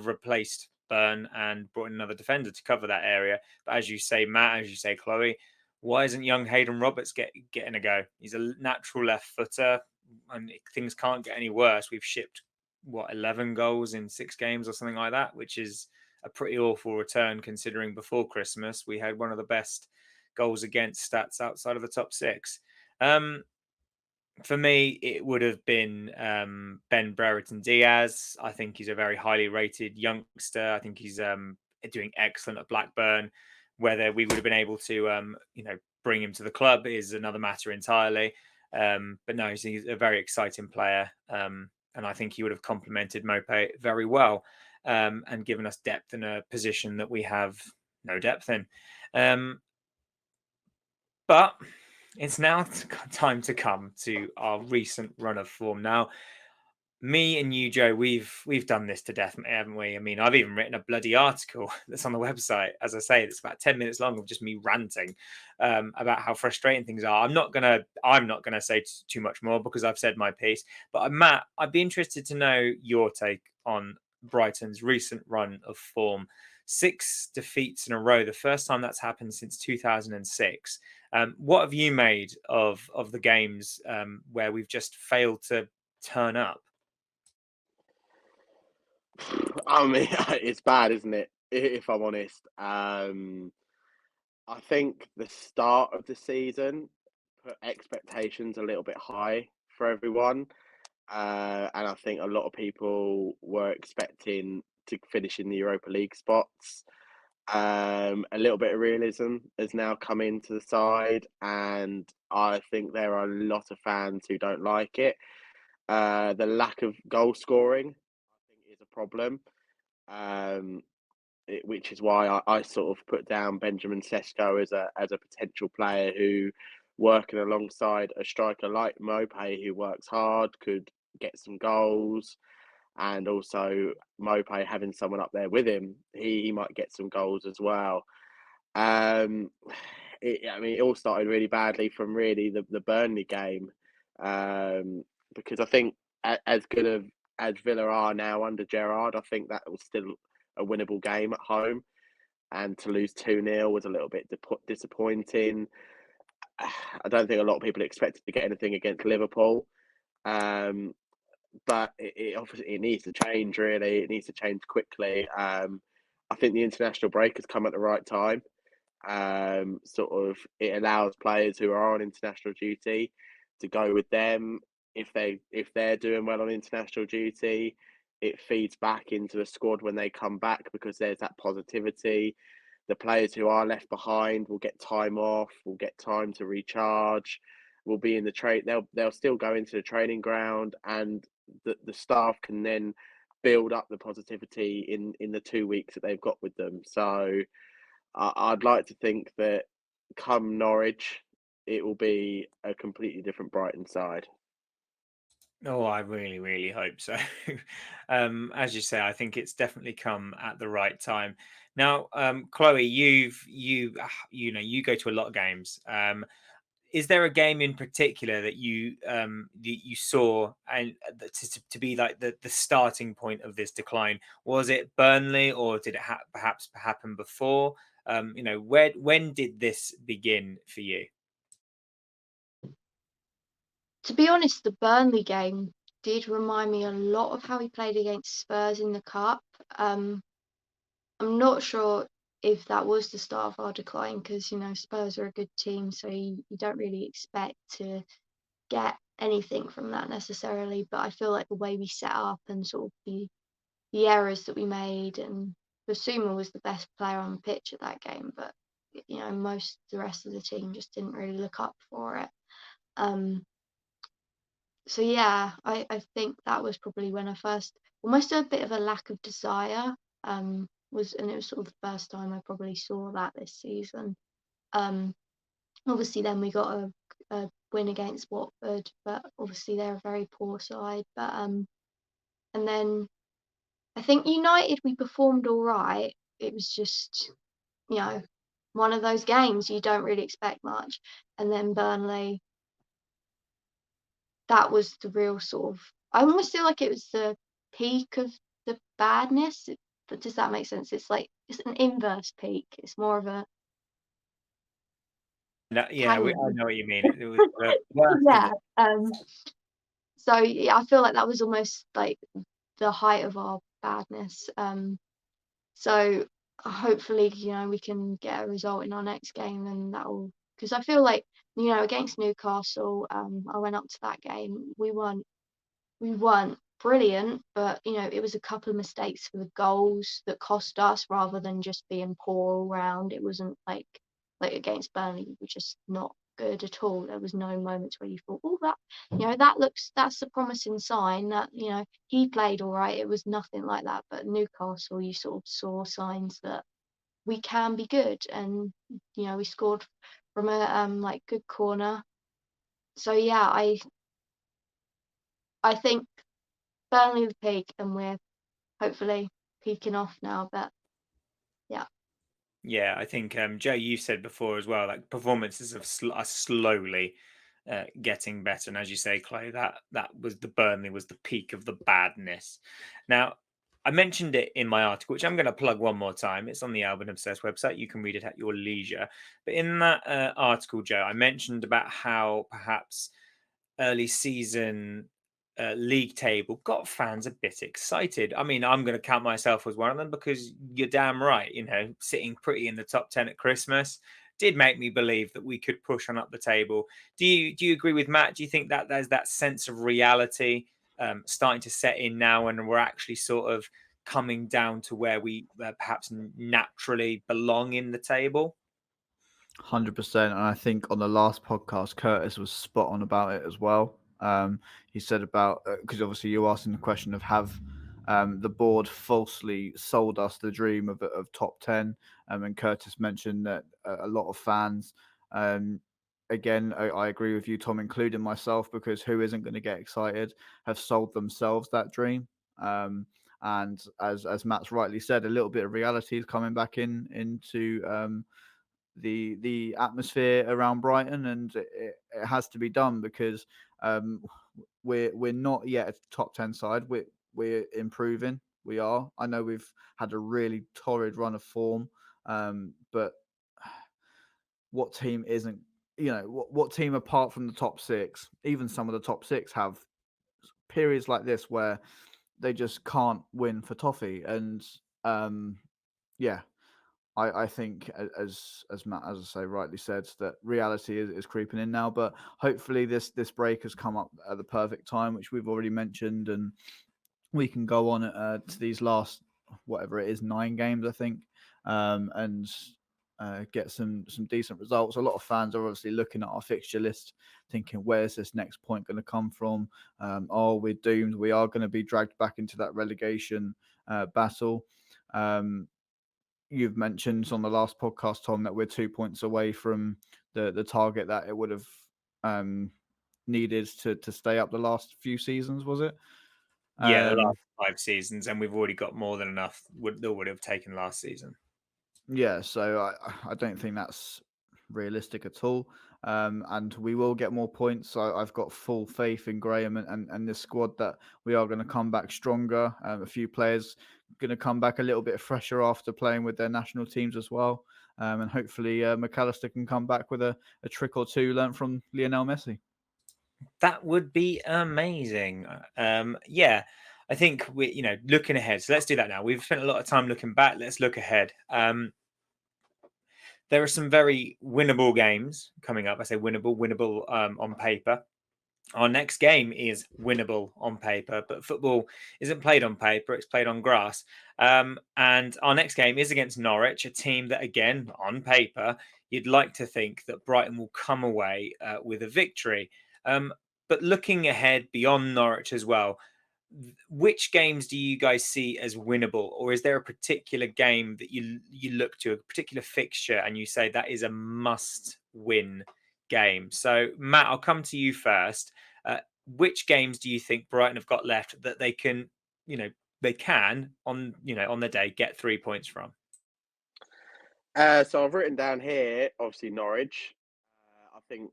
replaced Burn and brought in another defender to cover that area. But as you say, Matt, as you say, Chloe, why isn't young Hayden Roberts getting a go? He's a natural left footer, and things can't get any worse. We've shipped what 11 goals in 6 games or something like that, which is a pretty awful return considering before Christmas we had one of the best goals against stats outside of the top 6. For me, it would have been Ben Brereton Diaz. I think he's a very highly rated youngster. I think he's doing excellent at Blackburn. Whether we would have been able to, bring him to the club is another matter entirely. But no, he's a very exciting player, and I think he would have complemented Mope very well, and given us depth in a position that we have no depth in. But it's now time to come to our recent run of form. Now, me and you, Joe, we've done this to death, haven't we? I mean, I've even written a bloody article that's on the website. As I say, it's about 10 minutes long of just me ranting about how frustrating things are. I'm not gonna say too much more because I've said my piece. But Matt, I'd be interested to know your take on Brighton's recent run of form. 6 defeats in a row, the first time that's happened since 2006. What have you made of the games where we've just failed to turn up? I mean, it's bad, isn't it? If I'm honest. I think the start of the season put expectations a little bit high for everyone. And I think a lot of people were expecting to finish in the Europa League spots. A little bit of realism has now come into the side, and I think there are a lot of fans who don't like it. The lack of goal scoring, I think, is a problem. Um, which is why I sort of put down Benjamin Sesko as a potential player who, working alongside a striker like Mope, who works hard, could get some goals, and also Mope having someone up there with him, he might get some goals as well. Um, I mean, it all started really badly from really the Burnley game, um, because I think as good as Villa are now under Gerrard, I think that was still a winnable game at home, and to lose 2-0 was a little bit disappointing. I don't think a lot of people expected to get anything against Liverpool, but it obviously it needs to change. Really, it needs to change quickly. I think the international break has come at the right time. Sort of it allows players who are on international duty to go with them if they're doing well on international duty. It feeds back into the squad when they come back because there's that positivity. The players who are left behind will get time off, will get time to recharge, will be in the trade. They'll still go into the training ground, and the staff can then build up the positivity in the 2 weeks that they've got with them. So I'd like to think that come Norwich, it will be a completely different Brighton side. Oh, I really, really hope so. As you say, I think it's definitely come at the right time. Now, Chloe, you go to a lot of games. Is there a game in particular that you saw and to be like the starting point of this decline? Was it Burnley, or did it perhaps happen before? When did this begin for you? To be honest, the Burnley game did remind me a lot of how he played against Spurs in the cup. I'm not sure if that was the start of our decline because Spurs are a good team, so you don't really expect to get anything from that necessarily. But I feel like the way we set up and sort of the errors that we made, and Basuma was the best player on the pitch at that game, but most of the rest of the team just didn't really look up for it. So yeah, I think that was probably when I first almost a bit of a lack of desire, and it was sort of the first time I probably saw that this season. Obviously then we got a win against Watford, but obviously they're a very poor side. But and then I think United we performed all right. It was just, you know, one of those games you don't really expect much. And then Burnley, that was the real sort of, I almost feel like it was the peak of the badness. But does that make sense? It's like it's an inverse peak. It's more of a No, yeah, I pain. know what you mean. It was the worst of Yeah. So yeah, I feel like that was almost like the height of our badness. So hopefully, we can get a result in our next game, and that'll, because I feel like, against Newcastle, I went up to that game. We weren't brilliant, but it was a couple of mistakes for the goals that cost us rather than just being poor all round. It wasn't like against Burnley, we were just not good at all. There was no moments where you thought, oh, that's a promising sign that, he played all right. It was nothing like that. But Newcastle, you sort of saw signs that we can be good, and we scored from a like good corner. So yeah, I think Burnley the peak, and we're hopefully peaking off now. But yeah, Yeah, I think Joe, you said before as well, like performances are slowly getting better, and as you say, Chloe, that was the Burnley was the peak of the badness. Now, I mentioned it in my article, which I'm going to plug one more time. It's on the Albion Obsessed website. You can read it at your leisure. But in that article, Joe, I mentioned about how perhaps early season league table got fans a bit excited. I mean, I'm going to count myself as one of them because you're damn right. Sitting pretty in the top 10 at Christmas did make me believe that we could push on up the table. Do you agree with Matt? Do you think that there's that sense of reality starting to set in now, and we're actually sort of coming down to where we perhaps naturally belong in the table? 100%. And I think on the last podcast, Curtis was spot on about it as well. He said about, because obviously you asked him the question of have the board falsely sold us the dream of top 10. And Curtis mentioned that a lot of fans, again, I agree with you, Tom, including myself, because who isn't going to get excited, have sold themselves that dream. And as Matt's rightly said, a little bit of reality is coming back into the atmosphere around Brighton, and it has to be done because we're not yet a top 10 side. We're improving. We are. I know we've had a really torrid run of form, but what team isn't? What team apart from the top six, even some of the top six, have periods like this where they just can't win for toffee, and yeah, I think as Matt, as I say, rightly said, that reality is creeping in now. But hopefully this break has come up at the perfect time, which we've already mentioned, and we can go on to these last whatever it is 9 games, I think, and get some decent results. A lot of fans are obviously looking at our fixture list, thinking, where's this next point going to come from? Oh, we're doomed. We are going to be dragged back into that relegation battle. You've mentioned on the last podcast, Tom, that we're 2 points away from the target that it would have needed to stay up the last few seasons, was it? Yeah, the last 5 seasons, and we've already got more than enough that would have taken last season. Yeah, so I don't think that's realistic at all. And we will get more points. So I've got full faith in Graham and this squad that we are going to come back stronger. A few players going to come back a little bit fresher after playing with their national teams as well. And hopefully McAllister can come back with a trick or two learnt from Lionel Messi. That would be amazing. Yeah, I think we, looking ahead. So let's do that now. We've spent a lot of time looking back. Let's look ahead. There are some very winnable games coming up. I say winnable on paper. Our next game is winnable on paper, but football isn't played on paper, it's played on grass. And our next game is against Norwich, a team that, again, on paper, you'd like to think that Brighton will come away with a victory. But looking ahead beyond Norwich as well, which games do you guys see as winnable, or is there a particular game that you look to, a particular fixture, and you say that is a must-win game? So, Matt, I'll come to you first. Which games do you think Brighton have got left that they can, on the day get 3 points from? So I've written down here, obviously Norwich. I think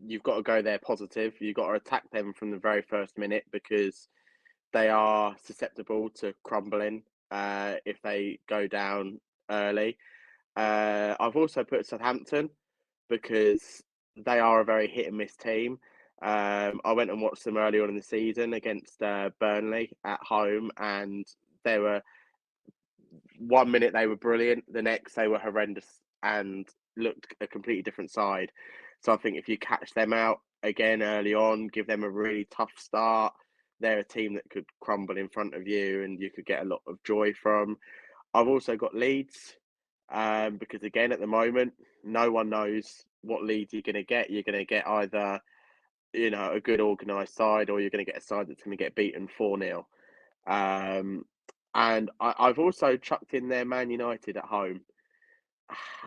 you've got to go there positive. You've got to attack them from the very first minute because they are susceptible to crumbling if they go down early. I've also put Southampton because they are a very hit and miss team. I went and watched them early on in the season against Burnley at home, and they were 1 minute they were brilliant, the next they were horrendous and looked a completely different side. So I think if you catch them out again early on, give them a really tough start, they're a team that could crumble in front of you and you could get a lot of joy from. I've also got Leeds because again at the moment no one knows what Leeds you're going to get. You're going to get either a good organised side or you're going to get a side that's going to get beaten 4-0. Um, and I've also chucked in there Man United at home.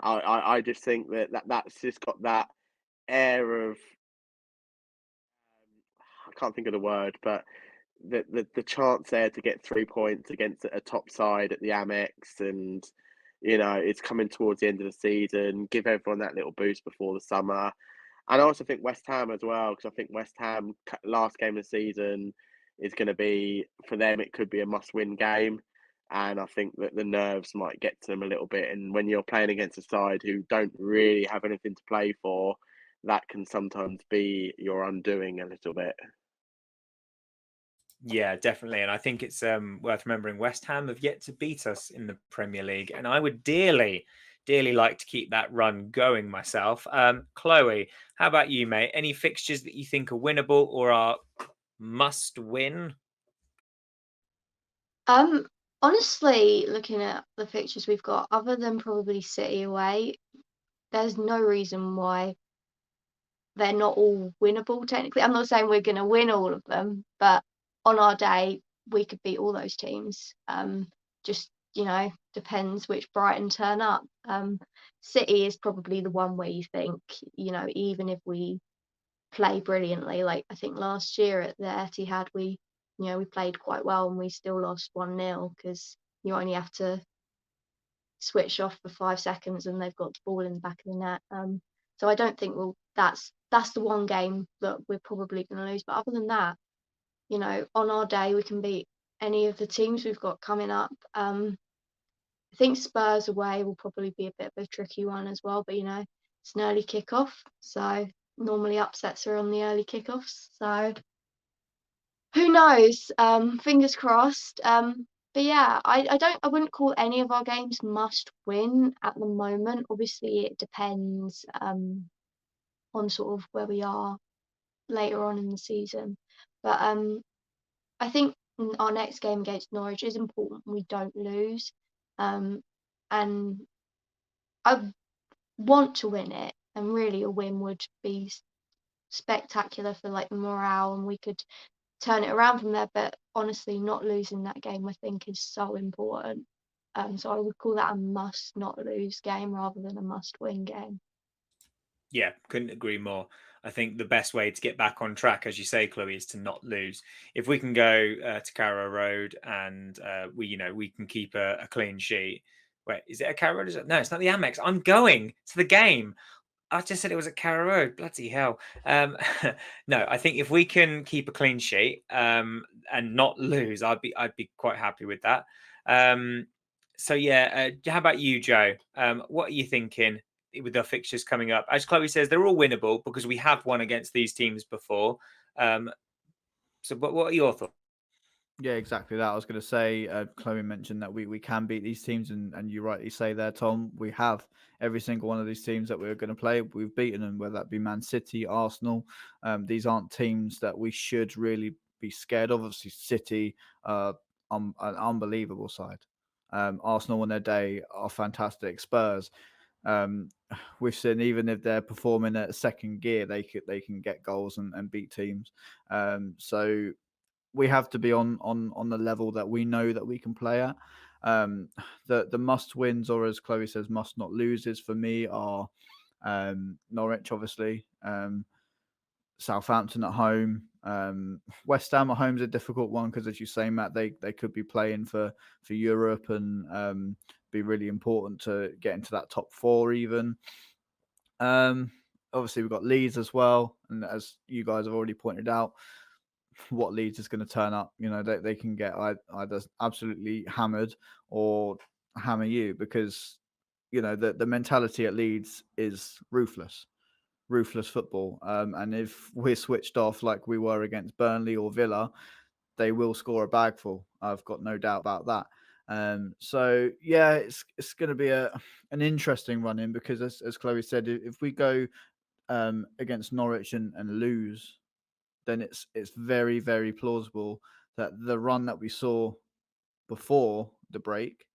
I just think that's just got that air of I can't think of the word, but the chance there to get 3 points against a top side at the Amex, and it's coming towards the end of the season. Give everyone that little boost before the summer. And I also think West Ham as well, because I think West Ham last game of the season is going to be for them. It could be a must-win game, and I think that the nerves might get to them a little bit. And when you're playing against a side who don't really have anything to play for, that can sometimes be your undoing a little bit. Yeah, definitely. And I think it's worth remembering West Ham have yet to beat us in the Premier League. And I would dearly, dearly like to keep that run going myself. Chloe, how about you, mate? Any fixtures that you think are winnable or are must win? Honestly, looking at the fixtures we've got, other than probably City away, there's no reason why they're not all winnable technically. I'm not saying we're going to win all of them, but on our day, we could beat all those teams. Just, depends which Brighton turn up. City is probably the one where you think, even if we play brilliantly, like I think last year at the Etihad, we played quite well and we still lost 1-0 because you only have to switch off for 5 seconds and they've got the ball in the back of the net. So I don't think that's the one game that we're probably going to lose. But other than that, on our day we can beat any of the teams we've got coming up. I think Spurs away will probably be a bit of a tricky one as well. But it's an early kickoff, so normally upsets are on the early kickoffs. So who knows? Fingers crossed. But yeah, I wouldn't call any of our games must win at the moment. Obviously, it depends on sort of where we are later on in the season. But I think our next game against Norwich is important we don't lose. And I want to win it, and really a win would be spectacular for like morale, and we could turn it around from there. But honestly, not losing that game I think is so important. So I would call that a must not lose game rather than a must win game. Yeah, couldn't agree more. I think the best way to get back on track, as you say, Chloe, is to not lose. If we can go to Carrow Road and we can keep a clean sheet. Wait, is it a Carrow Road? No, it's not the Amex. I'm going to the game. I just said it was at Carrow Road. Bloody hell. No, I think if we can keep a clean sheet and not lose, I'd be quite happy with that. So yeah, how about you, Joe? What are you thinking with the fixtures coming up? As Chloe says, they're all winnable because we have won against these teams before. So, but what are your thoughts? Yeah, exactly that. I was going to say, Chloe mentioned that we can beat these teams, and you rightly say there, Tom. We have every single one of these teams that we're going to play. We've beaten them, whether that be Man City, Arsenal. These aren't teams that we should really be scared of. Obviously, City, an unbelievable side. Arsenal on their day are fantastic. Spurs, um, we've seen even if they're performing at second gear, they can get goals and beat teams. So we have to be on the level that we know that we can play at. The must wins, or as Chloe says, must not loses for me are Norwich, obviously, Southampton at home, West Ham at home is a difficult one because, as you say, Matt, they could be playing for Europe, and be really important to get into that top 4 even. Obviously we've got Leeds as well, and as you guys have already pointed out, what Leeds is going to turn up. They can get either absolutely hammered or hammer you, because the mentality at Leeds is ruthless football. And if we're switched off like we were against Burnley or Villa, they will score a bagful. I've got no doubt about that. So yeah, it's going to be an interesting run in, because as Chloe said, if we go against Norwich and lose, then it's very, very plausible that the run that we saw before the break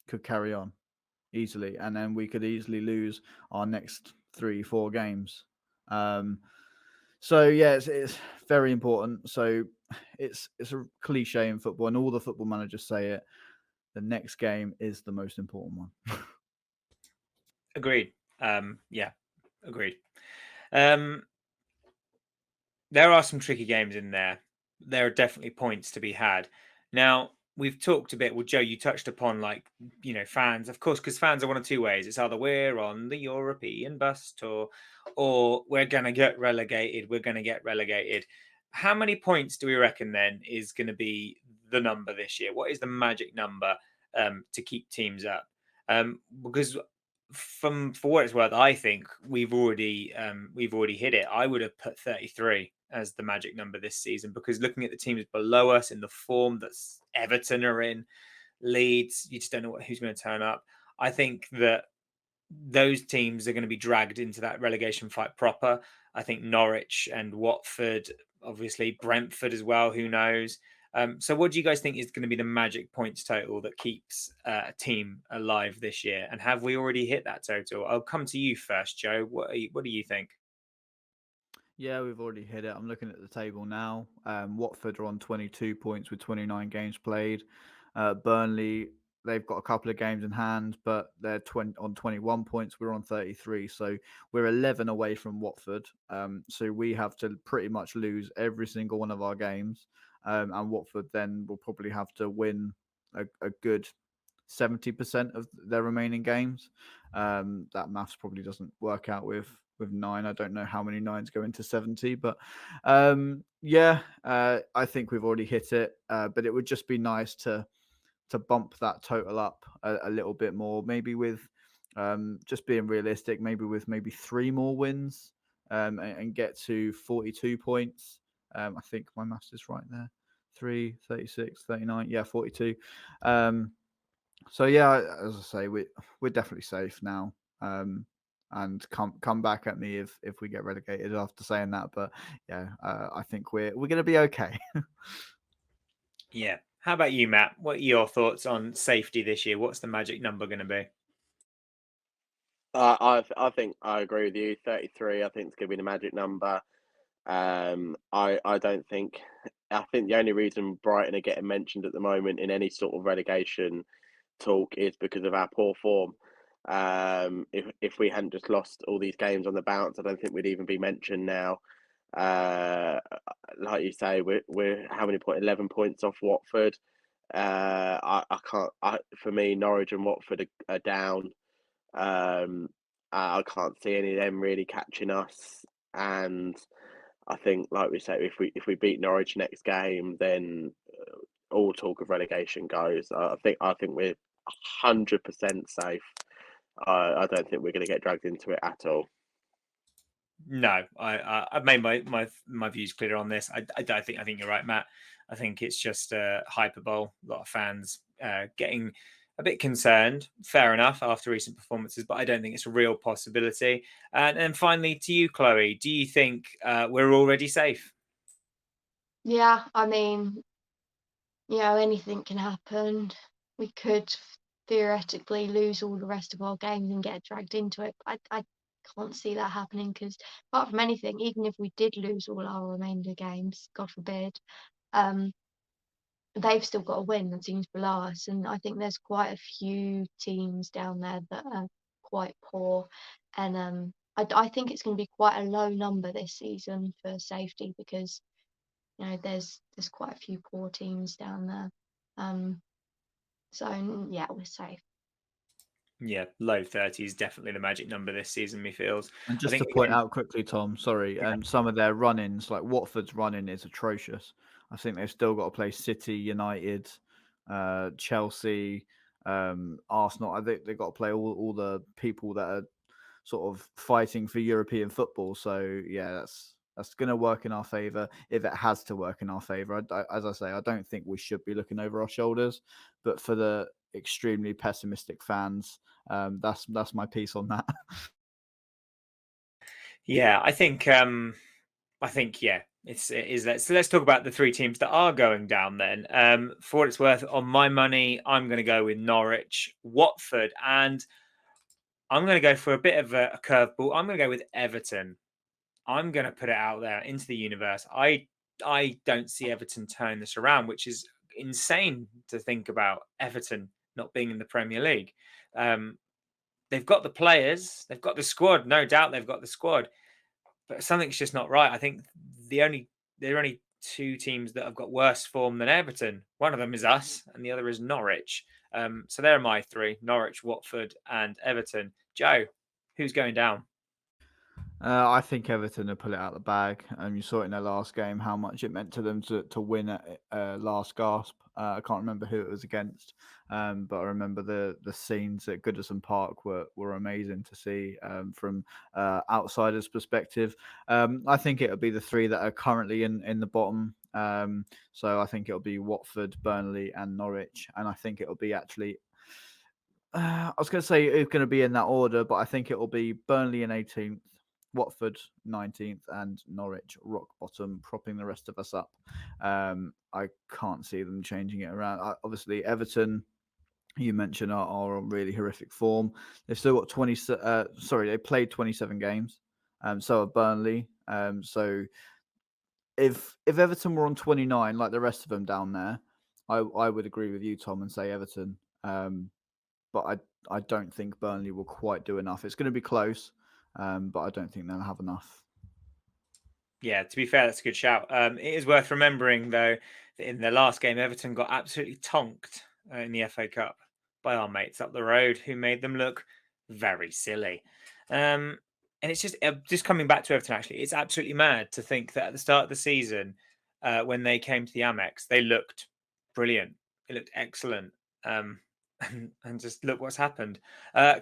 could carry on easily, and then we could easily lose our next 3-4 games. So yeah, it's very important. So it's a cliche in football, and all the football managers say it. The next game is the most important one. Agreed. Yeah, agreed. There are some tricky games in there. There are definitely points to be had. Now, we've talked a bit. Well, Joe, you touched upon, like, fans, of course, because fans are one of two ways. It's either we're on the European bus tour, or we're going to get relegated. We're going to get relegated. How many points do we reckon then is going to be the number this year? What is the magic number to keep teams up? Because for what it's worth, I think we've already hit it. I would have put 33 as the magic number this season, because looking at the teams below us in the form that Everton are in, Leeds, you just don't know who's going to turn up. I think that those teams are going to be dragged into that relegation fight proper. I think Norwich and Watford, obviously Brentford as well, who knows. So what do you guys think is going to be the magic points total that keeps a team alive this year? And have we already hit that total? I'll come to you first, Joe. What do you think? Yeah, we've already hit it. I'm looking at the table now. Watford are on 22 points with 29 games played. Burnley, they've got a couple of games in hand, but they're on 21 points. We're on 33. So we're 11 away from Watford. So we have to pretty much lose every single one of our games. And Watford then will probably have to win a good 70% of their remaining games. That maths probably doesn't work out with 9. I don't know how many 9s go into 70, but I think we've already hit it. But it would just be nice to bump that total up a little bit more, maybe with just being realistic, maybe 3 more wins, and get to 42 points. I think my maths is right there. 3, 36, 39. Yeah, 42. So yeah, as I say, we're definitely safe now. And come back at me if we get relegated after saying that. But yeah, I think we're gonna be okay. Yeah. How about you, Matt? What are your thoughts on safety this year? What's the magic number going to be? I think I agree with you. 33, I think it's going to be the magic number. I don't think. I think the only reason Brighton are getting mentioned at the moment in any sort of relegation talk is because of our poor form. If we hadn't just lost all these games on the bounce, I don't think we'd even be mentioned now. Uh, like you say, we're how many points? 11 points off Watford. I can't. For me, Norwich and Watford are down. Um, I can't see any of them really catching us, and I think, like we say, if we beat Norwich next game, then all talk of relegation goes. I think we're 100% safe. I don't think we're going to get dragged into it at all. No, I've made my views clear on this. I think you're right, Matt. I think it's just hyperbole. A lot of fans getting a bit concerned. Fair enough after recent performances, but I don't think it's a real possibility. And finally, to you, Chloe, do you think we're already safe? Yeah, I mean, anything can happen. We could theoretically lose all the rest of our games and get dragged into it. But I can't see that happening, because apart from anything, even if we did lose all our remainder games, God forbid, um, they've still got to win, the teams below us. And I think there's quite a few teams down there that are quite poor. And I think it's going to be quite a low number this season for safety, because there's quite a few poor teams down there. So yeah, we're safe. Yeah, low 30s, definitely the magic number this season, me feels. And I just to think point again, out quickly, Tom, sorry, yeah, some of their run-ins, like Watford's run-in is atrocious. I think they've still got to play City, United, Chelsea, Arsenal. I think they've got to play all the people that are sort of fighting for European football. So yeah, that's going to work in our favour if it has to work in our favour. As I say, I don't think we should be looking over our shoulders, but for the extremely pessimistic fans, that's my piece on that. yeah, yeah, it is that. So let's talk about the three teams that are going down then. For what it's worth, on my money, I'm going to go with Norwich, Watford, and I'm going to go for a bit of a curveball. I'm going to go with Everton. I'm going to put it out there into the universe. I don't see Everton turn this around, which is insane to think about. Everton not being in the Premier League. They've got the players, they've got the squad. No doubt, they've got the squad, but something's just not right. I think there are only two teams that have got worse form than Everton. One of them is us, and the other is Norwich. So there are my three: Norwich, Watford, and Everton. Joe, who's going down? I think Everton will pull it out the bag. You saw it in their last game how much it meant to them to win at last gasp. I can't remember who it was against, but I remember the scenes at Goodison Park were amazing to see from outsiders' perspective. I think it'll be the three that are currently in the bottom. So I think it'll be Watford, Burnley, and Norwich, and I think it'll be actually. I was going to say it's going to be in that order, but I think it will be Burnley in 18th, Watford 19th, and Norwich rock bottom, propping the rest of us up. I can't see them changing it around. Obviously, Everton, you mentioned, are on really horrific form. They've still got 20. They played 27 games. So have Burnley. So if Everton were on 29, like the rest of them down there, I would agree with you, Tom, and say Everton. But I don't think Burnley will quite do enough. It's going to be close, but I don't think they'll have enough. Yeah, to be fair, that's a good shout. It is worth remembering, though, that in their last game, Everton got absolutely tonked in the FA Cup by our mates up the road, who made them look very silly. And it's just coming back to Everton. Actually, it's absolutely mad to think that at the start of the season, when they came to the Amex, they looked brilliant. They looked excellent. And just look what's happened.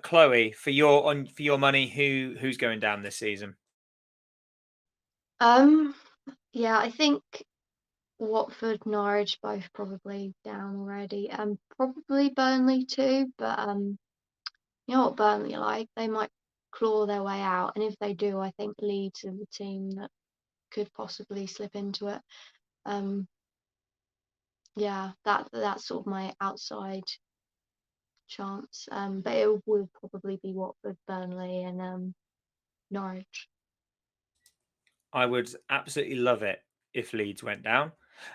Chloe, for your money, who's going down this season? Um, yeah, I think Watford, Norwich both probably down already. Probably Burnley too, but you know what Burnley are like? They might claw their way out, and if they do, I think Leeds are the team that could possibly slip into it. Um, yeah, that's sort of my outside chance. But it will probably be Watford, Burnley, and Norwich. I would absolutely love it if Leeds went down.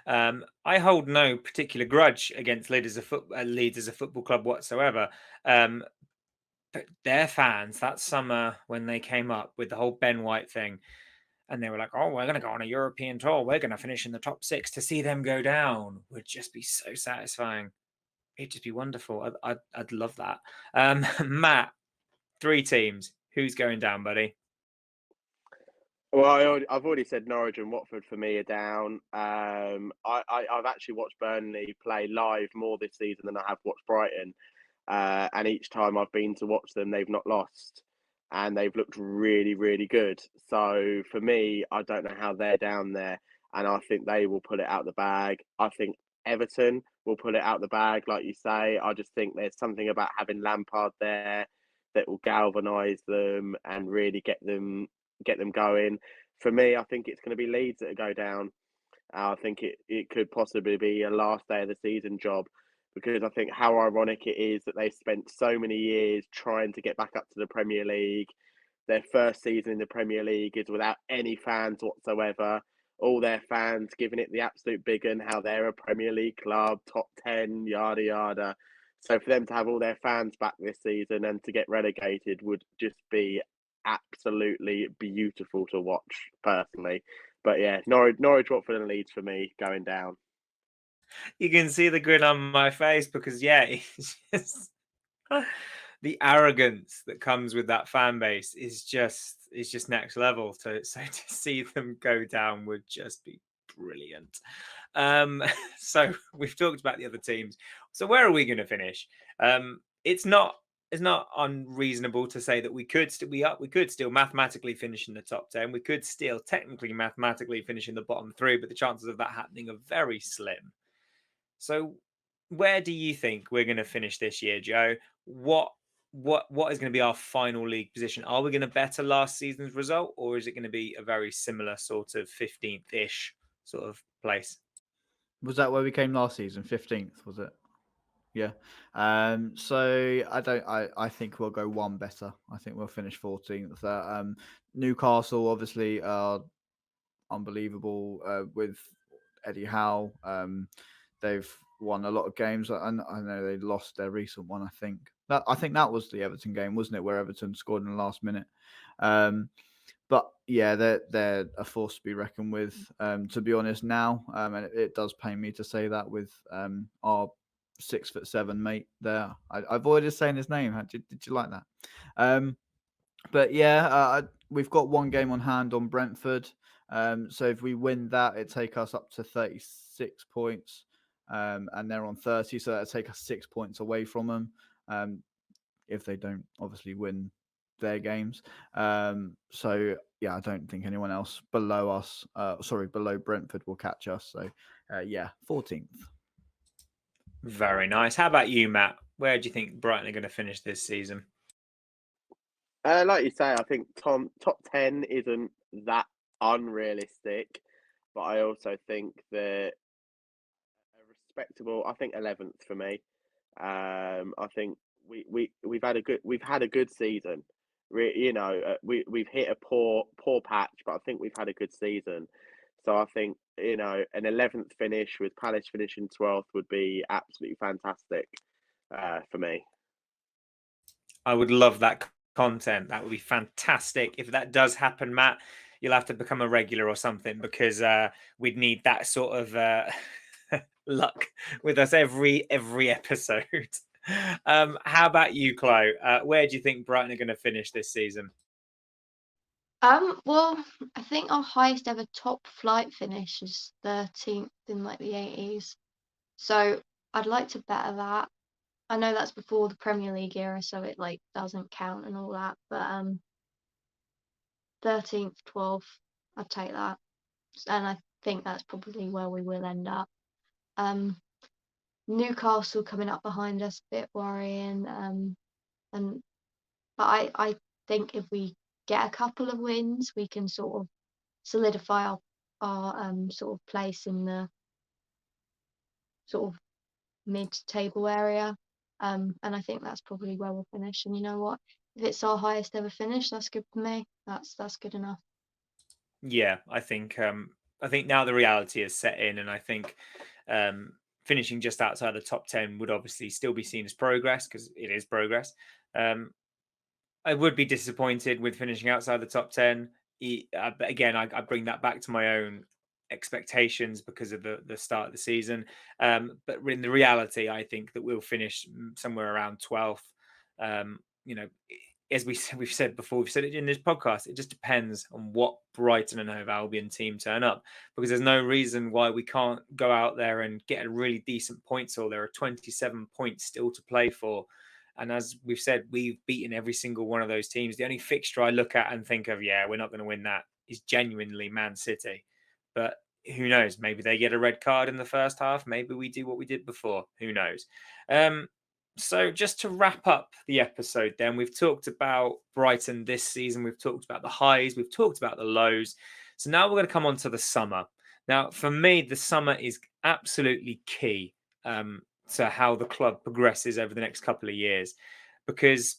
I hold no particular grudge against Leeds as a football club whatsoever. But their fans that summer when they came up with the whole Ben White thing, and they were like, "Oh, we're going to go on a European tour. We're going to finish in the top six." To see them go down would just be so satisfying. It'd just be wonderful. I'd love that. Matt, three teams. Who's going down, buddy? Well, I've already said Norwich and Watford for me are down. I've actually watched Burnley play live more this season than I have watched Brighton. And each time I've been to watch them, they've not lost. And they've looked really, really good. So for me, I don't know how they're down there. And I think they will pull it out the bag. I think Everton will pull it out the bag, like you say. I just think there's something about having Lampard there that will galvanise them and really get them going. For me, I think it's going to be Leeds that go down. I think it could possibly be a last day of the season job because I think how ironic it is that they've spent so many years trying to get back up to the Premier League. Their first season in the Premier League is without any fans whatsoever. All their fans giving it the absolute big un, how they're a Premier League club, top 10, yada, yada. So for them to have all their fans back this season and to get relegated would just be absolutely beautiful to watch, personally. But yeah, Norwich, Watford, and Leeds for me going down. You can see the grin on my face because yeah, it's just the arrogance that comes with that fan base is just next level. So to see them go down would just be brilliant. So we've talked about the other teams. So where are we going to finish? It's not unreasonable to say that we could still mathematically finish in the top 10. We could still technically mathematically finish in the bottom 3, but the chances of that happening are very slim. So where do you think we're going to finish this year, Joe? What is going to be our final league position? Are we going to better last season's result, or is it going to be a very similar sort of 15th-ish sort of place? Was that where we came last season? 15th, was it? Yeah. So I think we'll go one better. I think we'll finish 14th. Newcastle obviously are unbelievable with Eddie Howe. They've won a lot of games. I know they lost their recent one. I think that was the Everton game, wasn't it, where Everton scored in the last minute. But yeah, they're a force to be reckoned with. To be honest, now, and it does pain me to say that with our 6'7" mate there. I avoided saying his name. Did you like that? But yeah, we've got one game on hand on Brentford. So if we win that, it take us up to 36 points, and they're on 30, so that'll take us 6 points away from them. If they don't obviously win their games. So yeah, I don't think anyone else below us, below Brentford will catch us. So yeah, 14th. Very nice. How about you, Matt? Where do you think Brighton are going to finish this season? Like you say, I think top 10 isn't that unrealistic, but I also think that a respectable, I think 11th for me. I think we've had a good season. We've hit a poor patch, but I think we've had a good season. So I think an 11th finish with Palace finishing 12th would be absolutely fantastic for me. I would love that content. That would be fantastic. If that does happen, Matt, you'll have to become a regular or something, because we'd need that sort of luck with us every episode. How about you, Chloe? Where do you think Brighton are going to finish this season? Well, I think our highest ever top flight finish is 13th in like the 80s. So I'd like to better that. I know that's before the Premier League era, so it like doesn't count and all that. But 13th, 12th, I'd take that. And I think that's probably where we will end up. Newcastle coming up behind us, a bit worrying. But I think if we get a couple of wins, we can sort of solidify our sort of place in the sort of mid-table area. And I think that's probably where we'll finish. And you know what? If it's our highest ever finish, that's good for me. That's good enough. Yeah, I think now the reality is set in, and I think finishing just outside the top 10 would obviously still be seen as progress, because it is progress. I would be disappointed with finishing outside the top 10. Again, I bring that back to my own expectations because of the start of the season. But in the reality, I think that we'll finish somewhere around 12th. As we've said before, we've said it in this podcast, it just depends on what Brighton and Hove Albion team turn up, because there's no reason why we can't go out there and get a really decent points haul. There are 27 points still to play for. And as we've said, we've beaten every single one of those teams. The only fixture I look at and think of, yeah, we're not going to win that, is genuinely Man City. But who knows? Maybe they get a red card in the first half. Maybe we do what we did before. Who knows? So just to wrap up the episode then, we've talked about Brighton this season. We've talked about the highs. We've talked about the lows. So now we're going to come on to the summer. Now, for me, the summer is absolutely key to how the club progresses over the next couple of years, because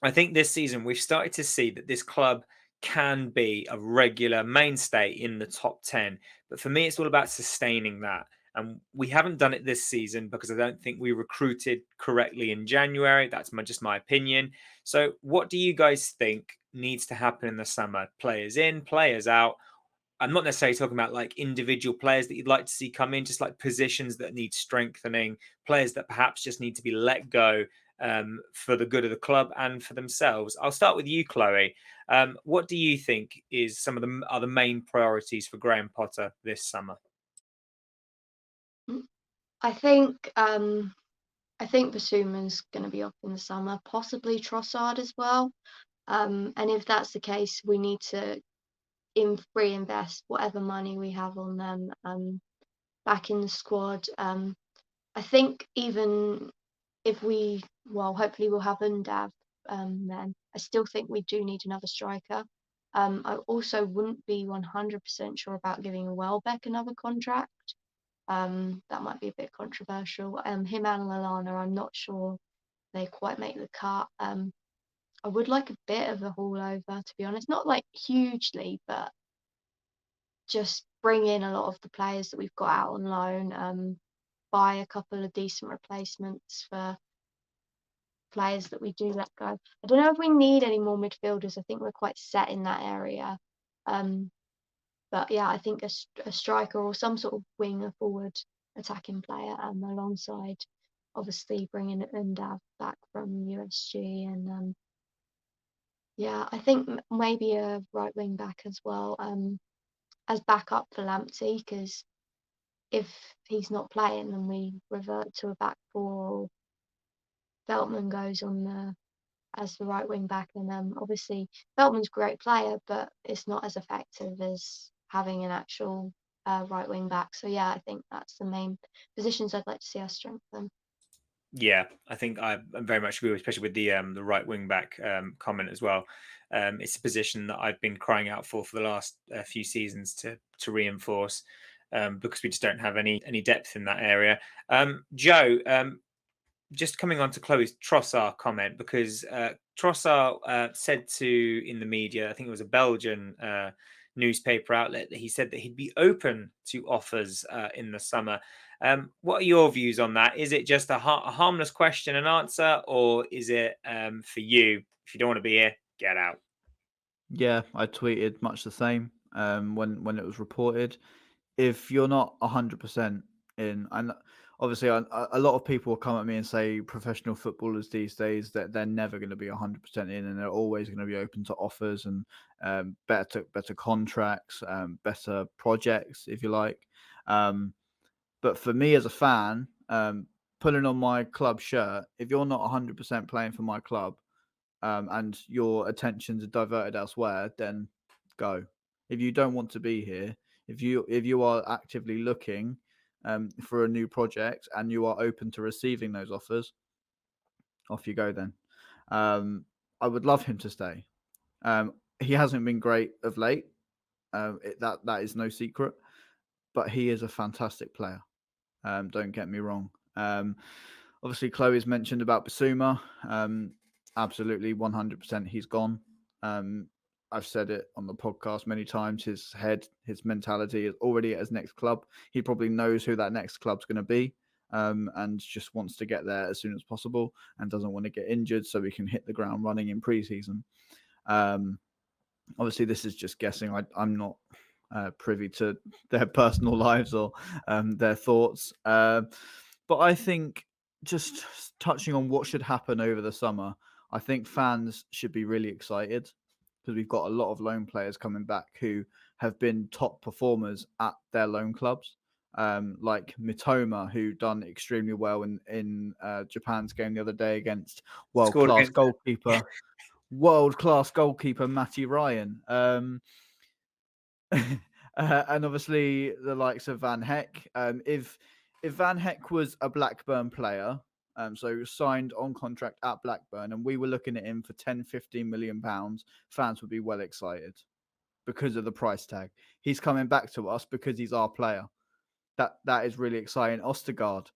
I think this season we've started to see that this club can be a regular mainstay in the top 10. But for me, it's all about sustaining that. And we haven't done it this season because I don't think we recruited correctly in January. That's just my opinion. So what do you guys think needs to happen in the summer? Players in, players out? I'm not necessarily talking about like individual players that you'd like to see come in, just like positions that need strengthening, players that perhaps just need to be let go for the good of the club and for themselves. I'll start with you, Chloe. What do you think is some of the are the main priorities for Graham Potter this summer? I think Basuma's going to be off in the summer, possibly Trossard as well. And if that's the case, we need to reinvest whatever money we have on them back in the squad. I think even if hopefully we'll have Undav then. I still think we do need another striker. I also wouldn't be 100% sure about giving Welbeck another contract. That might be a bit controversial. Him and Lallana, I'm not sure they quite make the cut. I would like a bit of a haul over, to be honest. Not like hugely, but just bring in a lot of the players that we've got out on loan. Buy a couple of decent replacements for players that we do let go. I don't know if we need any more midfielders. I think we're quite set in that area. But yeah, I think a striker or some sort of winger forward attacking player alongside obviously bringing Undav back from USG and yeah, I think maybe a right wing back as well as backup for Lamptey, because if he's not playing then we revert to a back four. Veltman goes on as the right wing back, and obviously Veltman's a great player, but it's not as effective as having an actual right wing back. So yeah, I think that's the main positions I'd like to see us strengthen. Yeah, I think I very much agree, especially with the right wing back comment as well. It's a position that I've been crying out for the last few seasons to reinforce because we just don't have any depth in that area. Joe, just coming on to Chloe's Trossard comment, because Trossard said in the media, I think it was a Belgian newspaper outlet, that he said that he'd be open to offers in the summer. What are your views on that? Is it just a harmless question and answer, or is it for you? If you don't want to be here, get out. Yeah, I tweeted much the same when it was reported. If you're not 100% in, and obviously a lot of people will come at me and say professional footballers these days that they're never going to be 100% in, and they're always going to be open to offers and better contracts, better projects, if you like. But for me as a fan, putting on my club shirt, if you're not 100% playing for my club, and your attentions are diverted elsewhere, then go. If you don't want to be here, if you are actively looking for a new project and you are open to receiving those offers, off you go then. I would love him to stay. He hasn't been great of late. That is no secret, but he is a fantastic player. Don't get me wrong. Obviously, Chloe's mentioned about Basuma. Absolutely, 100%. He's gone. I've said it on the podcast many times. His mentality is already at his next club. He probably knows who that next club's going to be, and just wants to get there as soon as possible, and doesn't want to get injured so he can hit the ground running in preseason. Obviously, this is just guessing. I'm not privy to their personal lives or their thoughts. But I think, just touching on what should happen over the summer, I think fans should be really excited because we've got a lot of loan players coming back who have been top performers at their loan clubs. Like Mitoma, who done extremely well in Japan's game the other day against world-class goalkeeper Matty Ryan. And obviously the likes of Van Heck. If Van Heck was a Blackburn player, so signed on contract at Blackburn, and we were looking at him for 10-15 million pounds, fans would be well excited because of the price tag. He's coming back to us because he's our player. That is really exciting. Ostergaard,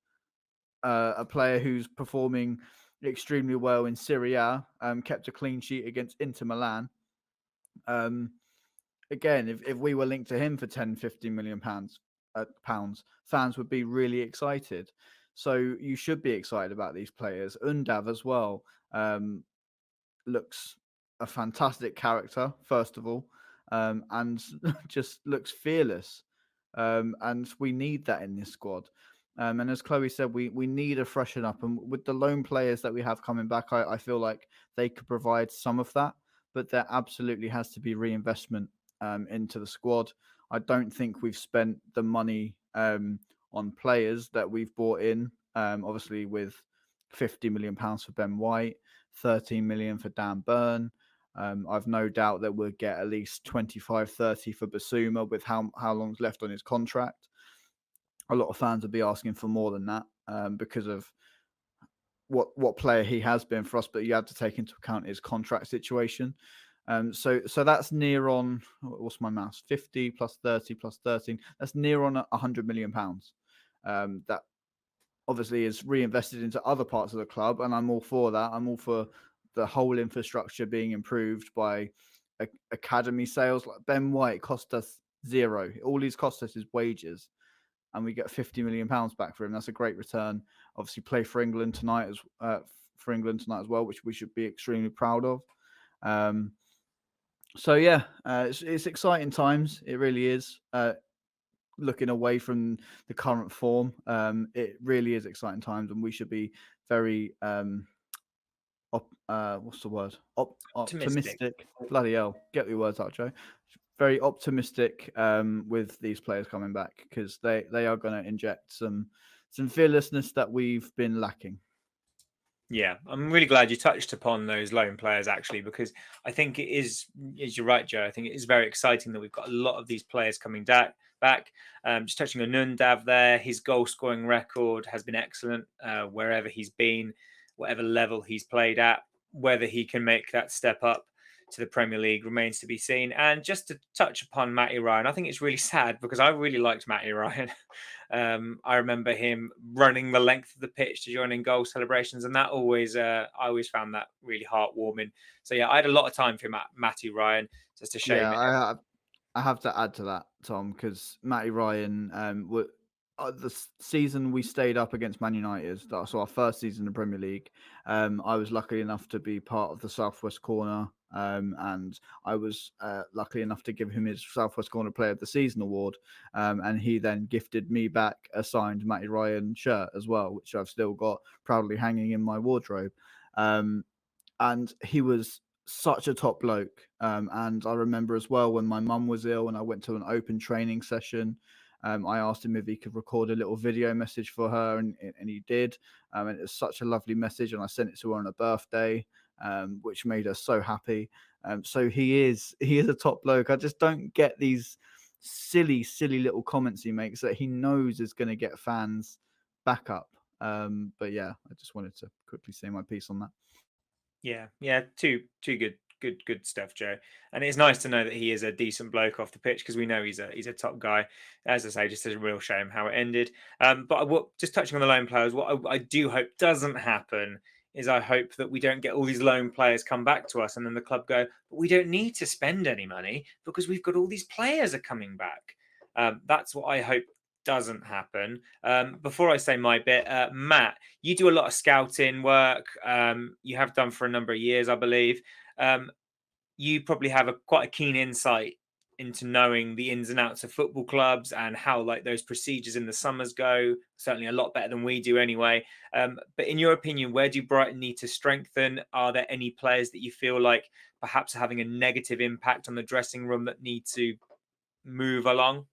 a player who's performing extremely well in Serie A, kept a clean sheet against Inter Milan. Again, if we were linked to him for 10-15 million pounds, fans would be really excited. So you should be excited about these players. Undav as well looks a fantastic character, first of all, and just looks fearless. And we need that in this squad. And as Chloe said, we need a freshen up. And with the loan players that we have coming back, I feel like they could provide some of that. But there absolutely has to be reinvestment into the squad. I don't think we've spent the money on players that we've bought in. Obviously, with £50 million for Ben White, 13 million for Dan Burn. I've no doubt that we'll get at least 25, 30 for Basuma with how long's left on his contract. A lot of fans will be asking for more than that because of what player he has been for us, but you have to take into account his contract situation. So that's near on, what's my maths? 50 plus 30 plus 13. That's near on £100 million. That obviously is reinvested into other parts of the club, and I'm all for that. I'm all for the whole infrastructure being improved by academy sales. Like Ben White cost us zero. All he's cost us is wages, and we get £50 million back for him. That's a great return. Obviously, play for England tonight as well, which we should be extremely proud of. So yeah, it's exciting times. It really is. Looking away from the current form, it really is exciting times, and we should be very what's the word? Optimistic. Optimistic. Bloody hell, get your words out, Joe. Very optimistic with these players coming back, because they are going to inject some fearlessness that we've been lacking. Yeah, I'm really glad you touched upon those loan players, actually, because I think it is, as you're right, Joe, I think it is very exciting that we've got a lot of these players coming back. Just touching on Nundav there, his goal scoring record has been excellent wherever he's been, whatever level he's played at. Whether he can make that step up to the Premier League remains to be seen. And just to touch upon Matty Ryan, I think it's really sad because I really liked Matty Ryan. I remember him running the length of the pitch to join in goal celebrations, and that always, I always found that really heartwarming. So yeah, I had a lot of time for Matty Ryan. Just a shame. Yeah, I have to add to that, Tom, because Matty Ryan, the season we stayed up against Man United, so our first season in the Premier League, I was lucky enough to be part of the Southwest Corner, and I was lucky enough to give him his Southwest Corner Player of the Season award, and he then gifted me back a signed Matty Ryan shirt as well, which I've still got proudly hanging in my wardrobe. And he was such a top bloke. And I remember as well when my mum was ill and I went to an open training session, I asked him if he could record a little video message for her, and he did. And it was such a lovely message, and I sent it to her on her birthday, which made her so happy. So he is a top bloke. I just don't get these silly little comments he makes that he knows is going to get fans back up. But yeah, I just wanted to quickly say my piece on that. Yeah, too good stuff, Joe. And it's nice to know that he is a decent bloke off the pitch, because we know he's a top guy. As I say, just a real shame how it ended. But just touching on the loan players, what I do hope doesn't happen is I hope that we don't get all these loan players come back to us and then the club go, but we don't need to spend any money because we've got all these players are coming back. That's what I hope doesn't happen. Before I say my bit, Matt, you do a lot of scouting work. You have done for a number of years, I believe. You probably have quite a keen insight into knowing the ins and outs of football clubs and how like those procedures in the summers go. Certainly a lot better than we do anyway. But in your opinion, where do Brighton need to strengthen? Are there any players that you feel like perhaps are having a negative impact on the dressing room that need to move along?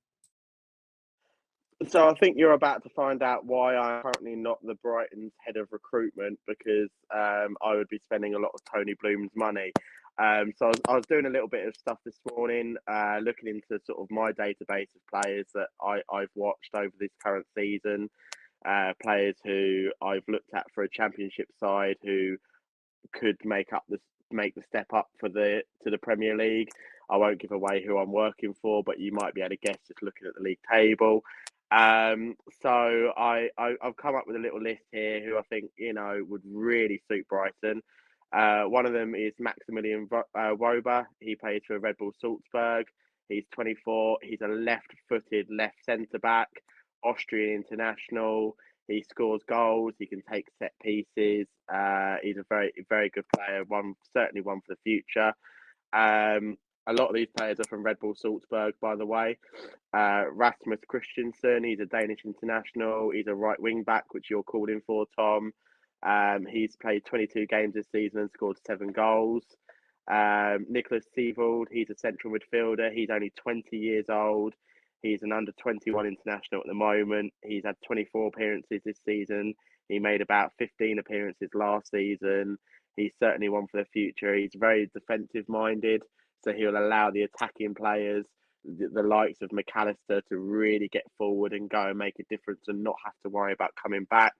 So I think you're about to find out why I'm currently not the Brighton's head of recruitment, because I would be spending a lot of Tony Bloom's money. So I was doing a little bit of stuff this morning, looking into sort of my database of players that I've watched over this current season, players who I've looked at for a championship side who could make the step up to the Premier League. I won't give away who I'm working for, but you might be able to guess just looking at the league table. So I've come up with a little list here who I think would really suit Brighton. One of them is Maximilian Woba. He plays for Red Bull Salzburg. He's 24. He's a left-footed left centre back, Austrian international. He scores goals. He can take set pieces. He's a very good player. Certainly one for the future. a lot of these players are from Red Bull Salzburg, by the way. Rasmus Christensen, he's a Danish international. He's a right wing back, which you're called in for, Tom. He's played 22 games this season and scored 7 goals. Nicholas Sievold, he's a central midfielder. He's only 20 years old. He's an under 21 international at the moment. He's had 24 appearances this season. He made about 15 appearances last season. He's certainly one for the future. He's very defensive minded, so he'll allow the attacking players, the likes of McAllister, to really get forward and go and make a difference and not have to worry about coming back.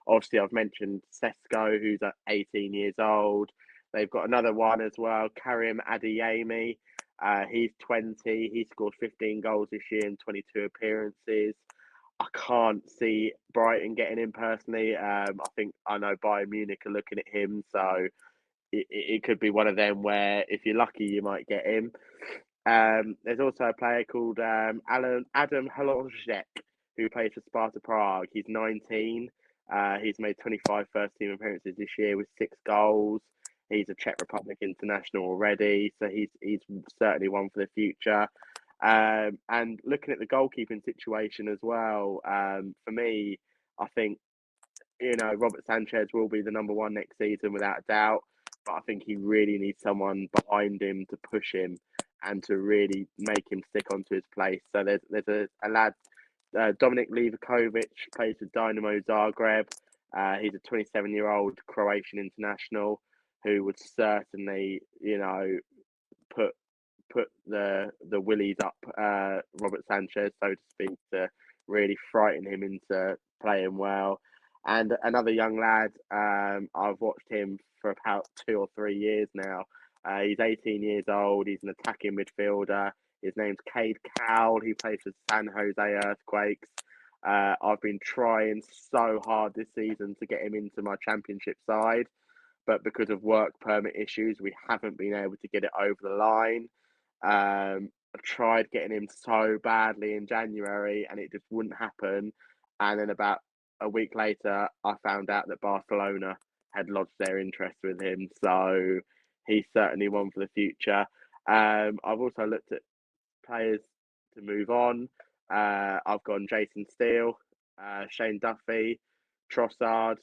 Obviously, I've mentioned Sesko, who's at 18 years old. They've got another one as well, Karim Adeyemi. He's 20. He scored 15 goals this year in 22 appearances. I can't see Brighton getting him personally. I think I know Bayern Munich are looking at him, so it could be one of them where if you're lucky, you might get him. There's also a player called Adam Halonjek, who plays for Sparta Prague. He's 19. He's made 25 first team appearances this year with 6 goals. He's a Czech Republic international already, so he's certainly one for the future. And looking at the goalkeeping situation as well, for me, I think, Robert Sanchez will be the number one next season without a doubt. But I think he really needs someone behind him to push him and to really make him stick onto his place. So there's a lad, Dominik Livakovic, plays for Dynamo Zagreb. He's a 27-year-old Croatian international who would certainly, put the willies up Robert Sanchez, so to speak, to really frighten him into playing well. And another young lad, I've watched him for about 2 or 3 years now. He's 18 years old. He's an attacking midfielder. His name's Cade Cowell. He plays for San Jose Earthquakes. I've been trying so hard this season to get him into my championship side, but because of work permit issues, we haven't been able to get it over the line. I tried getting him so badly in January and it just wouldn't happen. And then about a week later, I found out that Barcelona had lodged their interest with him. So he's certainly one for the future. I've also looked at players to move on. I've gone Jason Steele, Shane Duffy, Trossard,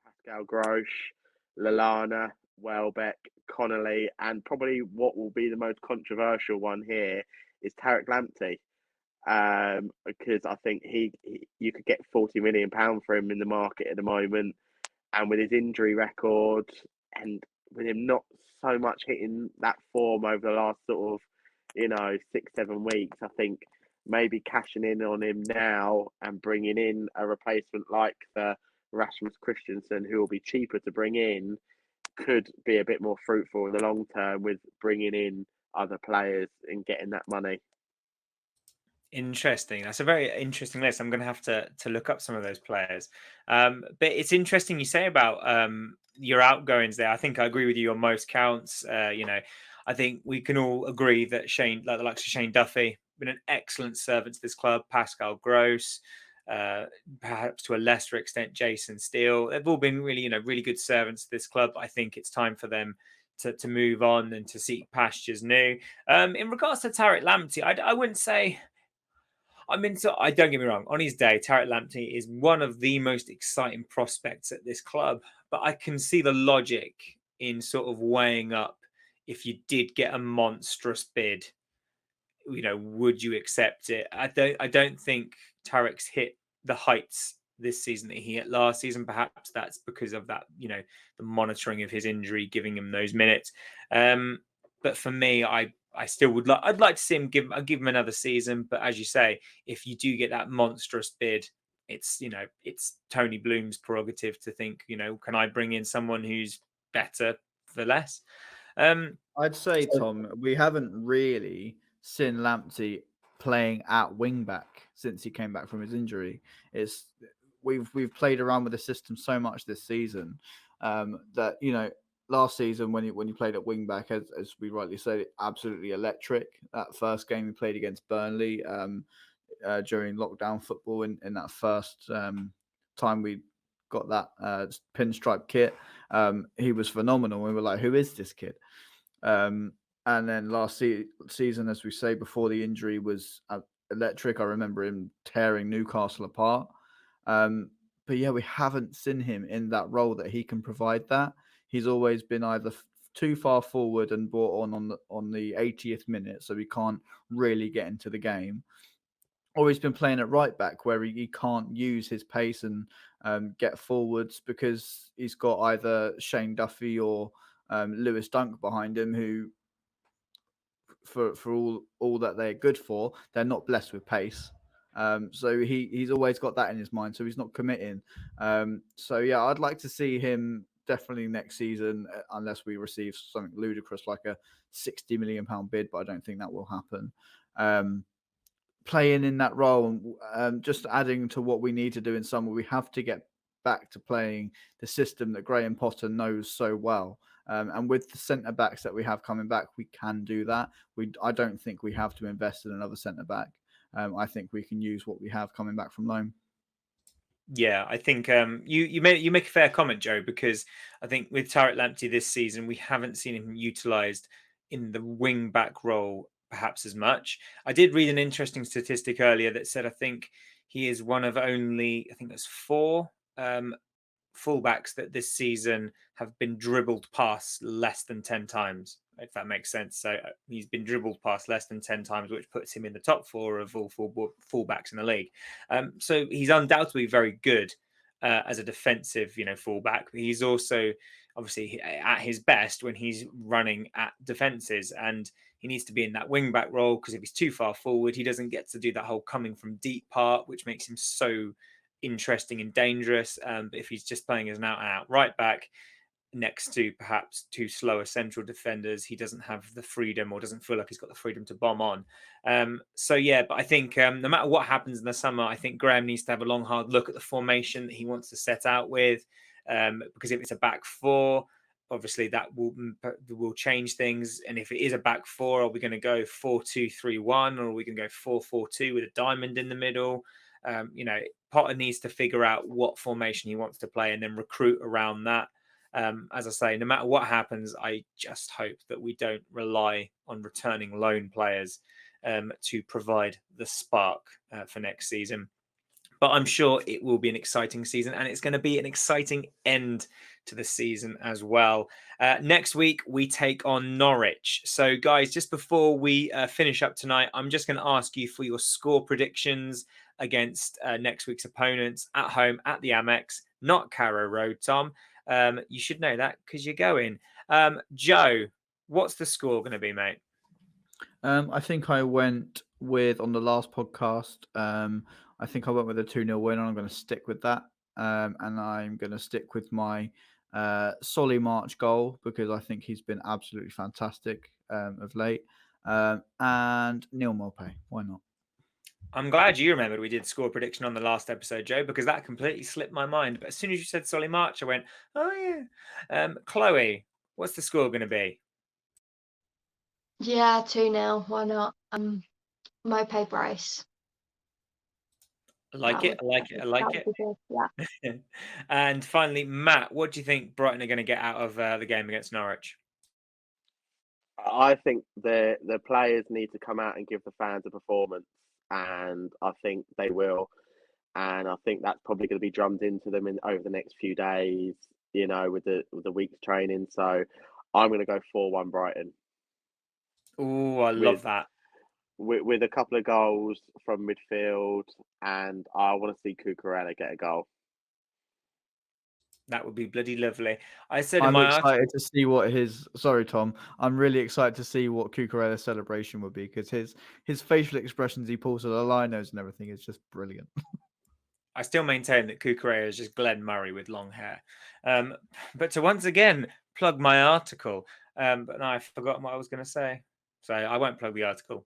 Pascal Grosch, Lallana, Welbeck, Connolly, and probably what will be the most controversial one here is Tarek Lamptey. Because I think you could get £40 million for him in the market at the moment, and with his injury record and with him not so much hitting that form over the last sort of 6-7 weeks, I think maybe cashing in on him now and bringing in a replacement like the Rasmus Christensen, who will be cheaper to bring in, could be a bit more fruitful in the long term with bringing in other players and getting that money. Interesting. That's a very interesting list. I'm going to have to look up some of those players. But it's interesting you say about your outgoings there. I think I agree with you on most counts. I think we can all agree that like the likes of Shane Duffy, been an excellent servant to this club. Pascal Gross, perhaps to a lesser extent, Jason Steele. They've all been really, really good servants to this club. I think it's time for them to move on and to seek pastures new. In regards to Tarek Lamptey, I wouldn't say. I don't get me wrong. On his day, Tarek Lamptey is one of the most exciting prospects at this club. But I can see the logic in sort of weighing up if you did get a monstrous bid. Would you accept it? I don't think Tarek's hit the heights this season that he hit last season. Perhaps that's because of that, the monitoring of his injury, giving him those minutes. But for me, I still would like. I'd like to see him give him another season. But as you say, if you do get that monstrous bid, it's Tony Bloom's prerogative to think. Can I bring in someone who's better for less? I'd say, Tom, we haven't really seen Lamptey playing at wing back since he came back from his injury. We've played around with the system so much this season that last season when you played at wing back, as we rightly said, absolutely electric. That first game we played against Burnley during lockdown football in that first time we got that pinstripe kit, he was phenomenal. We were like, who is this kid? And And then last season, as we say, before the injury, was electric. I remember him tearing Newcastle apart. But yeah, we haven't seen him in that role that he can provide that. He's always been either too far forward and brought on the 80th minute, so he can't really get into the game, or he's been playing at right back where he can't use his pace and get forwards because he's got either Shane Duffy or Lewis Dunk behind him, who for all that they're good for, they're not blessed with pace. So he's always got that in his mind, so he's not committing. So yeah, I'd like to see him definitely next season, unless we receive something ludicrous like a £60 million bid, but I don't think that will happen. Playing in that role, and just adding to what we need to do in summer, we have to get back to playing the system that Graham Potter knows so well. And with the centre backs that we have coming back, we can do that. I don't think we have to invest in another centre back. I think we can use what we have coming back from loan. Yeah, I think you make a fair comment, Joe, because I think with Tariq Lamptey this season, we haven't seen him utilised in the wing back role perhaps as much. I did read an interesting statistic earlier that said I think he is one of only, I think there's 4 fullbacks that this season have been dribbled past less than 10 times, if that makes sense. So he's been dribbled past less than 10 times, which puts him in the top 4 of all fullbacks in the league. So he's undoubtedly very good as a defensive, fullback. He's also obviously at his best when he's running at defenses, and he needs to be in that wing back role, because if he's too far forward, he doesn't get to do that whole coming from deep part, which makes him so interesting and dangerous. But if he's just playing as an out right back next to perhaps 2 slower central defenders, he doesn't have the freedom, or doesn't feel like he's got the freedom to bomb on. So yeah, but I think no matter what happens in the summer, I think Graham needs to have a long, hard look at the formation that he wants to set out with, because if it's a back 4, obviously that will change things. And if it is a back 4, are we going to go 4-2-3-1, or are we going to go 4-4-2 with a diamond in the middle? Potter needs to figure out what formation he wants to play and then recruit around that. As I say, no matter what happens, I just hope that we don't rely on returning loan players to provide the spark for next season. But I'm sure it will be an exciting season, and it's going to be an exciting end to the season as well. Next week, we take on Norwich. So, guys, just before we finish up tonight, I'm just going to ask you for your score predictions against next week's opponents at home at the Amex, not Carrow Road, Tom. You should know that because you're going. Joe, what's the score going to be, mate? I think I went with, on the last podcast, I think I went with a 2-0 win, and I'm going to stick with that. And I'm going to stick with my Solly March goal, because I think he's been absolutely fantastic of late. And Neil Maupay, why not? I'm glad you remembered we did score prediction on the last episode, Joe, because that completely slipped my mind. But as soon as you said Solly March, I went, oh, yeah. Chloe, what's the score going to be? Yeah, 2-0. Why not? Maupay brace. I like it. Yeah. And finally, Matt, what do you think Brighton are going to get out of the game against Norwich? I think the players need to come out and give the fans a performance, and I think they will. And I think that's probably going to be drummed into them over the next few days, with the week's training. So I'm going to go 4-1 Brighton. Oh, I love that. With a couple of goals from midfield, and I want to see Cucurella get a goal. That would be bloody lovely. I said I'm excited to see what sorry, Tom. I'm really excited to see what Cucurella's celebration would be, because his facial expressions he pulls at the linos and everything is just brilliant. I still maintain that Cucurella is just Glenn Murray with long hair. But to once again plug my article, but no, I've forgotten what I was going to say. So I won't plug the article.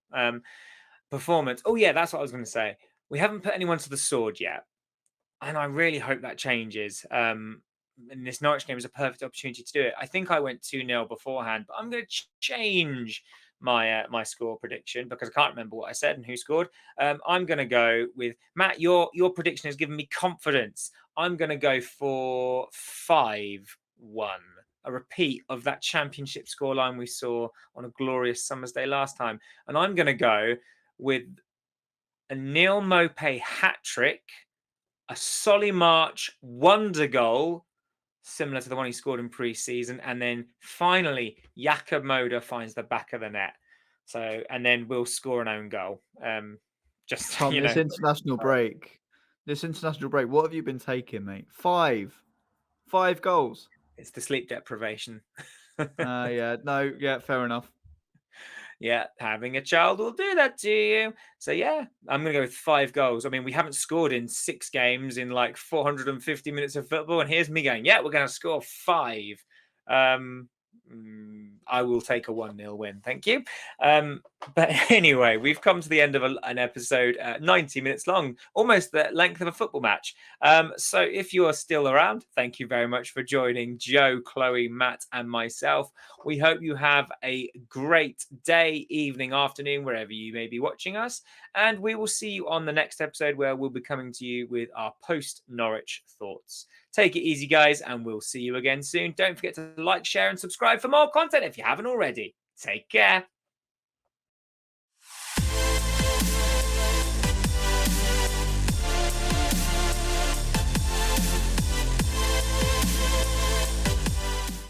Performance. Oh, yeah, that's what I was going to say. We haven't put anyone to the sword yet, and I really hope that changes. And this Norwich game is a perfect opportunity to do it. I think I went 2-0 beforehand, but I'm going to change my my score prediction, because I can't remember what I said and who scored. I'm going to go with Matt. Your prediction has given me confidence. I'm going to go for 5-1 a repeat of that championship scoreline we saw on a glorious summer's day last time. And I'm going to go with a Neil Maupay hat-trick, a Solly March wonder goal, similar to the one he scored in pre-season, and then finally Jakob Moder finds the back of the net. So, and then we'll score an own goal. Just Tom, you this know, international break, what have you been taking, mate? 5 goals. it's the sleep deprivation. Yeah, no, yeah, fair enough. Yeah, having a child will do that to you. So yeah, I'm going to go with 5 goals. I mean, we haven't scored in 6 games in like 450 minutes of football, and here's me going, yeah, we're going to score 5. I will take a 1-0 win, thank you. But anyway, we've come to the end of an episode, 90 minutes long, almost the length of a football match. So if you are still around, thank you very much for joining Joe, Chloe, Matt, and myself. We hope you have a great day, evening, afternoon, wherever you may be watching us. And we will see you on the next episode, where we'll be coming to you with our post-Norwich thoughts. Take it easy, guys, and we'll see you again soon. Don't forget to like, share, and subscribe for more content if you haven't already. Take care.